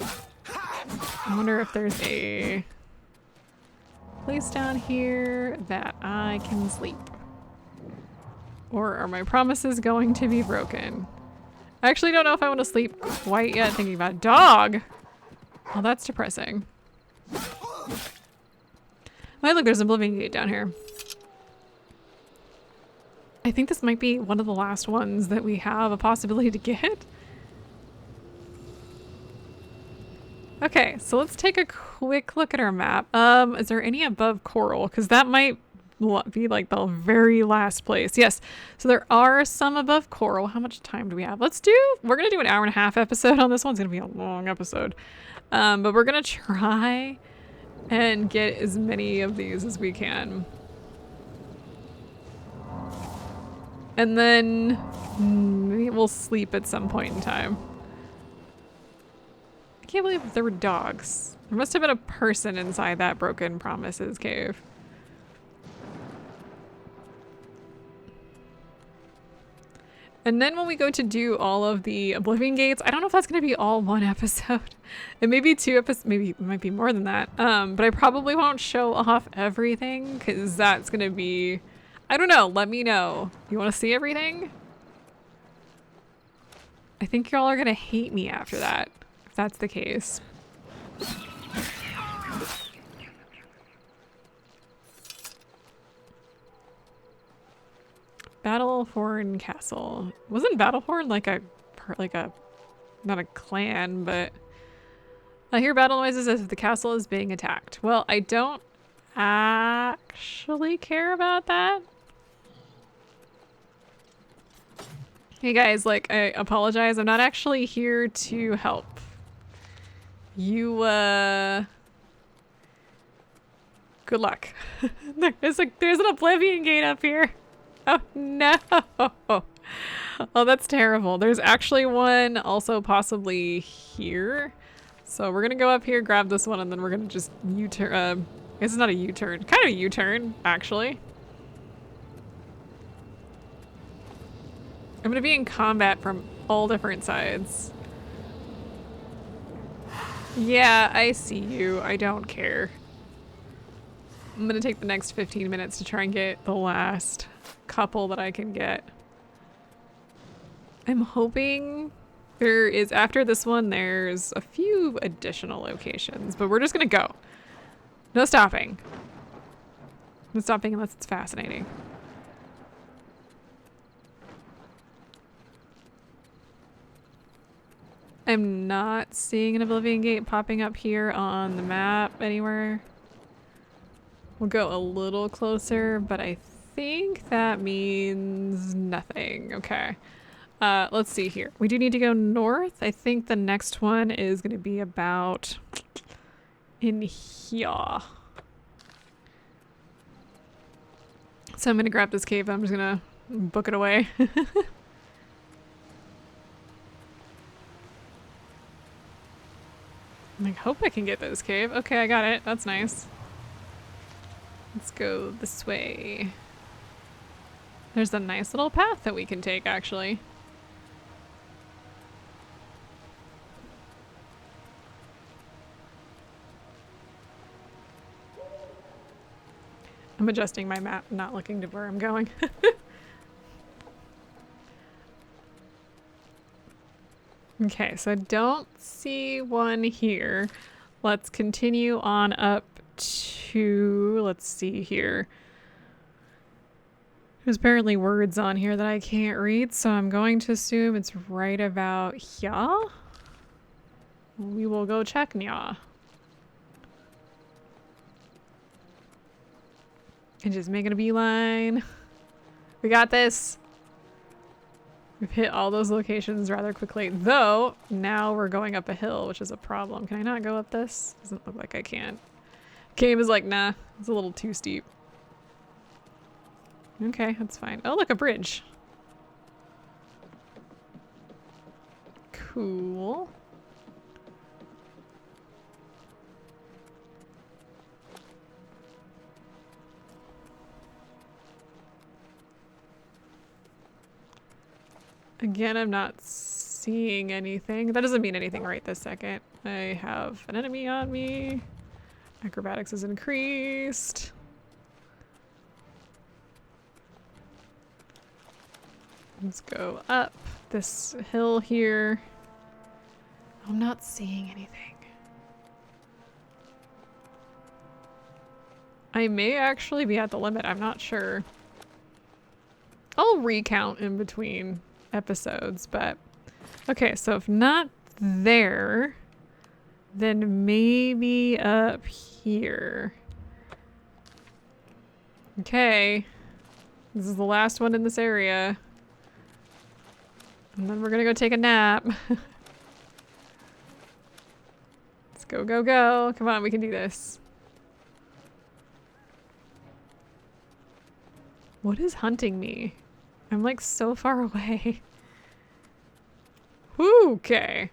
I wonder if there's a place down here that I can sleep. Or are my promises going to be broken? I actually don't know if I want to sleep quite yet, thinking about dog. Well, that's depressing. Oh, look, there's an Oblivion gate down here. I think this might be one of the last ones that we have a possibility to get. Okay, so let's take a quick look at our map. Is there any above coral? Because that might be like the very last place. Yes, so there are some above coral. How much time do we have? We're gonna do an 1.5-hour episode on this one. It's gonna be a long episode. But we're gonna try and get as many of these as we can. And then maybe we'll sleep at some point in time. I can't believe there were dogs. There must have been a person inside that Broken Promises cave. And then when we go to do all of the Oblivion gates, I don't know if that's going to be all one episode. It may be 2 episodes, maybe it might be more than that. But I probably won't show off everything because that's going to be... I don't know. Let me know. You want to see everything? I think y'all are going to hate me after that, if that's the case. Battlehorn Castle. Wasn't Battlehorn like a not a clan, but I hear battle noises as if the castle is being attacked. Well, I don't actually care about that. Hey guys, like, I apologize. I'm not actually here to help. You, good luck. There's an Oblivion gate up here. Oh no. Oh, that's terrible. There's actually one also possibly here. So we're gonna go up here, grab this one, and then we're gonna just U-turn. This is not a U-turn. Kind of a U-turn, actually. I'm gonna be in combat from all different sides. Yeah, I see you. I don't care. I'm gonna take the next 15 minutes to try and get the last couple that I can get. I'm hoping there is, after this one, there's a few additional locations, but we're just gonna go. No stopping. No stopping unless it's fascinating. I'm not seeing an Oblivion gate popping up here on the map anywhere. We'll go a little closer, but I think that means nothing. Okay. Let's see here. We do need to go north. I think the next one is going to be about in here. So I'm gonna grab this cave. I'm just gonna book it away. I hope I can get this cave. Okay, I got it. That's nice. Let's go this way. There's a nice little path that we can take, actually. I'm adjusting my map, not looking to where I'm going. Okay, so I don't see one here. Let's continue on up to, let's see here. There's apparently words on here that I can't read, so I'm going to assume it's right about here. We will go check nya. And just making a beeline. We got this. We've hit all those locations rather quickly, though now we're going up a hill, which is a problem. Can I not go up this? Doesn't look like I can. Game is like, nah, it's a little too steep. Okay, that's fine. Oh, look, a bridge. Cool. Again, I'm not seeing anything. That doesn't mean anything right this second. I have an enemy on me. Acrobatics is increased. Let's go up this hill here. I'm not seeing anything. I may actually be at the limit. I'm not sure. I'll recount in between episodes, but okay, so if not there, then maybe up here. Okay, this is the last one in this area, and then we're gonna go take a nap. Let's go, go, go. Come on, we can do this. What is hunting me? I'm like so far away. Whew, okay.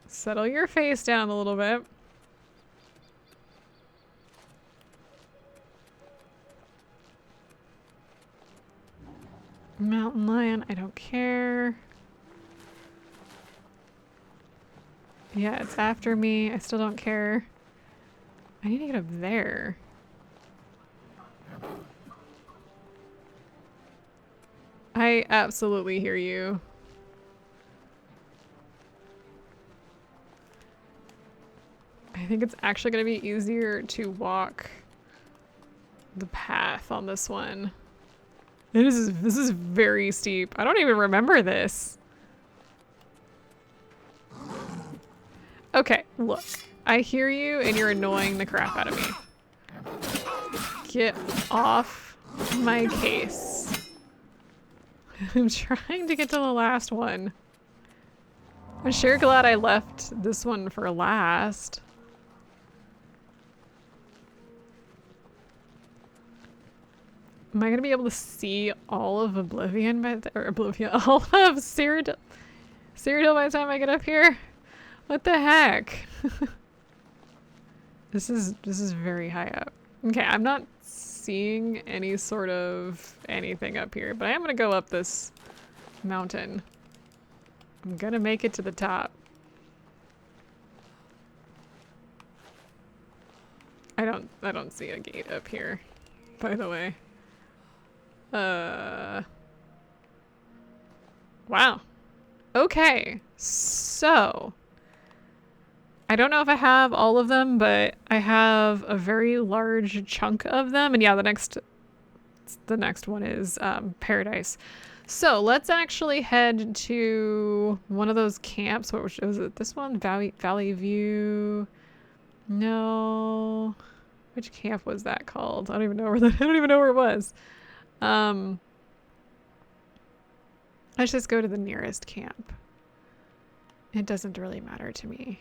Settle your face down a little bit. Mountain lion, I don't care. Yeah, it's after me. I still don't care. I need to get up there. I absolutely hear you. I think it's actually going to be easier to walk the path on this one. This is very steep. I don't even remember this. Okay, look. I hear you and you're annoying the crap out of me. Get off my case. I'm trying to get to the last one. I'm sure glad I left this one for last. Am I gonna be able to see all of Oblivion by all of Cyrodiil by the time I get up here? What the heck? This is very high up. Okay, I'm not seeing any sort of anything up here, but I am gonna go up this mountain. I'm gonna make it to the top. I don't see a gate up here, by the way. Wow. Okay, so I don't know if I have all of them, but I have a very large chunk of them. And yeah, the next one is Paradise. So let's actually head to one of those camps. What was it? This one? Valley View? No. Which camp was that called? I don't even know where I don't even know where it was. Let's just go to the nearest camp. It doesn't really matter to me.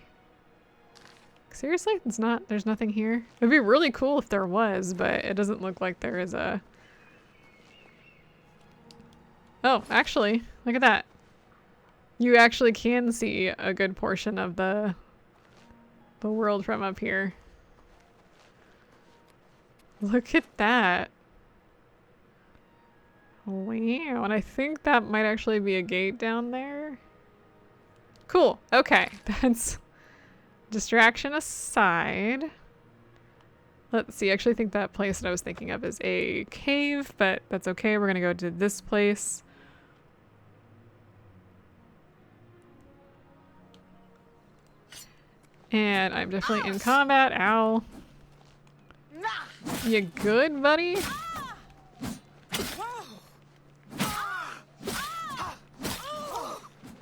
Seriously? It's not, there's nothing here? It'd be really cool if there was, but it doesn't look like there is a... Oh, actually, look at that. You actually can see a good portion of the world from up here. Look at that. Wow, and I think that might actually be a gate down there. Cool, okay. That's distraction aside. Let's see, I actually think that place that I was thinking of is a cave, but that's okay. We're gonna go to this place. And I'm definitely in combat. Ow. You good, buddy?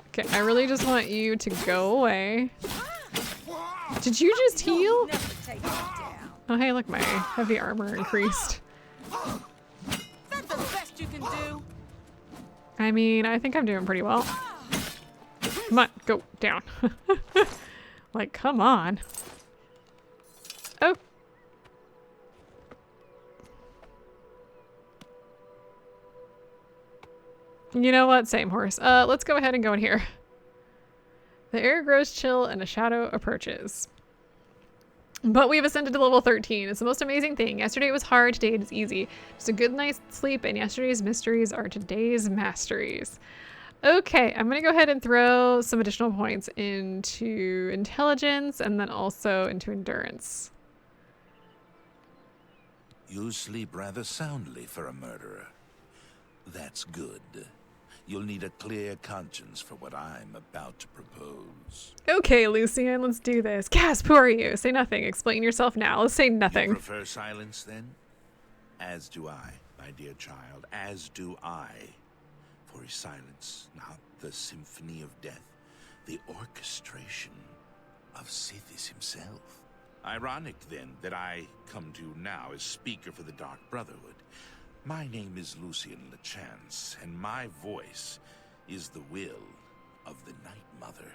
Okay, I really just want you to go away. Did you just heal? Oh, hey, look, my heavy armor increased. That's the best you can do. I mean, I think I'm doing pretty well. Come on, go down. Like, come on. Oh. You know what? Same horse. Let's go ahead and go in here. The air grows chill and a shadow approaches. But we've ascended to level 13. It's the most amazing thing. Yesterday it was hard, today it is easy. Just a good night's sleep, and yesterday's mysteries are today's masteries. Okay, I'm gonna go ahead and throw some additional points into intelligence and then also into endurance. You sleep rather soundly for a murderer. That's good. You'll need a clear conscience for what I'm about to propose. Okay, Lucian, let's do this. Gasp, who are you? Say nothing. Explain yourself now. Let's say nothing. You prefer silence, then? As do I, my dear child, as do I. For is silence not the symphony of death, the orchestration of Sithis himself? Ironic, then, that I come to you now as speaker for the Dark Brotherhood. My name is Lucian LeChance, and my voice is the will of the Night Mother.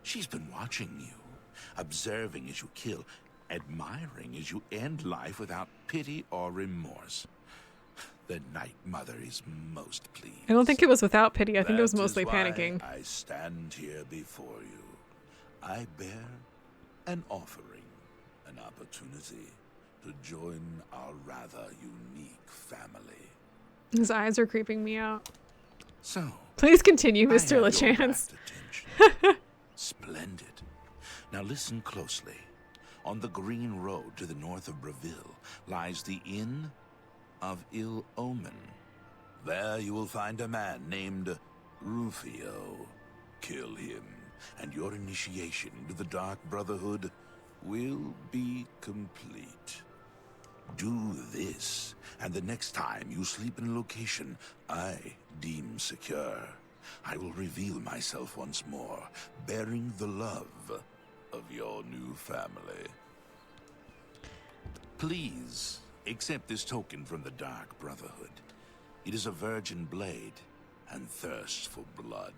She's been watching you, observing as you kill, admiring as you end life without pity or remorse. The Night Mother is most pleased. I don't think it was without pity. I think it was That mostly is why panicking. I stand here before you. I bear an offering, an opportunity to join our rather unique family. His eyes are creeping me out. So, Please continue, I Mr. have your LeChance. rapt attention. Splendid. Now listen closely. On the green road to the north of Breville lies the Inn of Ill Omen. There you will find a man named Rufio. Kill him, and your initiation into the Dark Brotherhood will be complete. Do this, and the next time you sleep in a location I deem secure, I will reveal myself once more, bearing the love of your new family. Please accept this token from the Dark Brotherhood. It is a virgin blade and thirst for blood.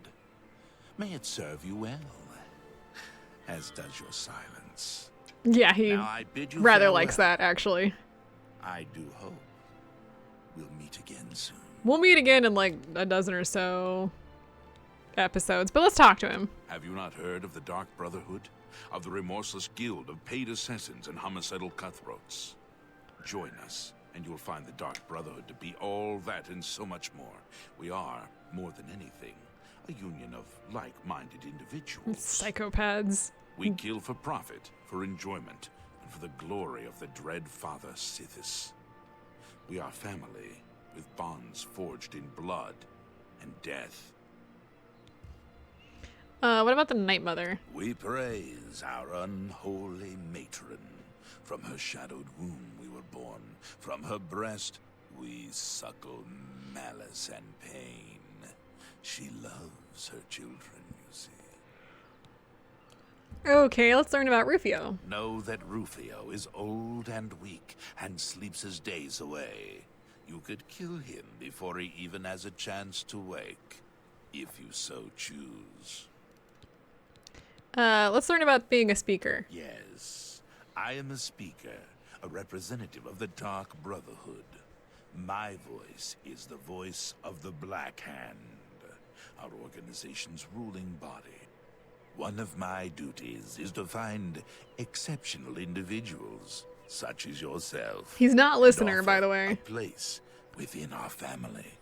May it serve you well, as does your silence. Yeah, he Now I bid you rather farewell. likes that, actually. I do hope we'll meet again soon. We'll meet again in like a dozen or so episodes, but let's talk to him. Have you not heard of the Dark Brotherhood? Of the remorseless guild of paid assassins and homicidal cutthroats? Join us, and you'll find the Dark Brotherhood to be all that and so much more. We are, more than anything, a union of like-minded individuals. Psychopaths. We kill for profit, for enjoyment, and for the glory of the dread Father Sithis. We are family, with bonds forged in blood and death. What about the Night Mother? We praise our unholy matron. From her shadowed womb we were born. From her breast we suckle malice and pain. She loves her children, you see. Okay, let's learn about Rufio. Know that Rufio is old and weak and sleeps his days away. You could kill him before he even has a chance to wake, if you so choose. Let's learn about being a speaker. Yes. I am a speaker, a representative of the Dark Brotherhood. My voice is the voice of the Black Hand, our organization's ruling body. One of my duties is to find exceptional individuals, such as yourself. He's not a and listener, by offer the way. a place within our family.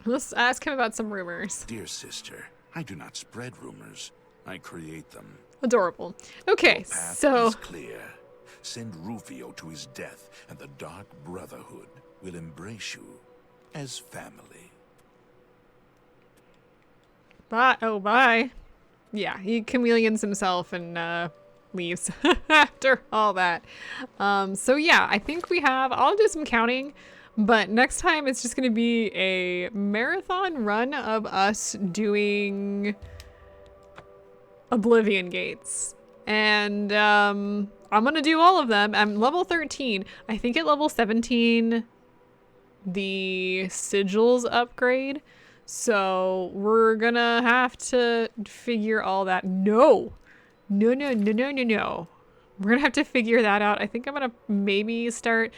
Let's ask him about some rumors. Dear sister, I do not spread rumors. I create them. Adorable. Okay, Path so is clear. Send Rufio to his death, and the Dark Brotherhood will embrace you as family. bye. Oh, bye. Yeah, he chameleons himself and leaves after all that. So yeah, I think we have. I'll do some counting, but next time it's just gonna be a marathon run of us doing Oblivion gates. And I'm gonna do all of them. I'm level 13. I think at level 17 the sigils upgrade. So we're gonna have to figure all that. No. We're gonna have to figure that out. I think I'm gonna maybe I'll start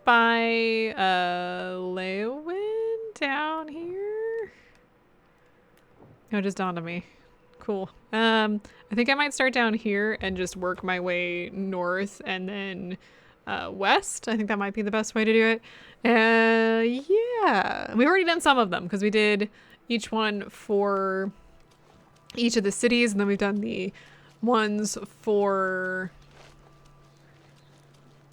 by Leowin down here. Oh, it just dawned on me. Cool. I think I might start down here and just work my way north and then west. I think that might be the best way to do it. Yeah. We've already done some of them because we did each one for each of the cities, and then we've done the ones for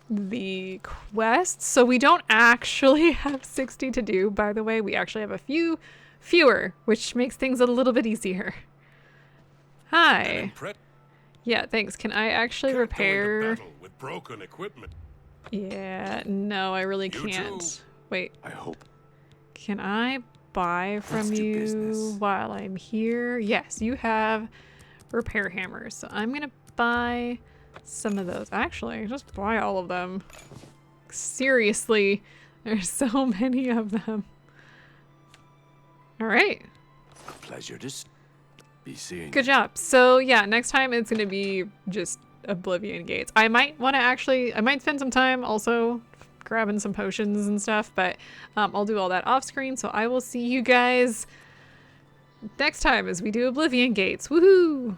the quests. So we don't actually have 60 to do, by the way. We actually have a few fewer, which makes things a little bit easier. Hi. Yeah, thanks. Can I actually repair? With broken equipment. Yeah, no, I really You can't. too. Wait, I hope. can I buy from Let's do you business. while I'm here? Yes, you have repair hammers. So I'm gonna buy some of those. Actually, just buy all of them. Seriously, there's so many of them. All right. A pleasure to be seeing Good job. So yeah, next time it's gonna be just Oblivion gates. I might spend some time also grabbing some potions and stuff, but I'll do all that off screen. So I will see you guys next time as we do Oblivion gates. Woohoo!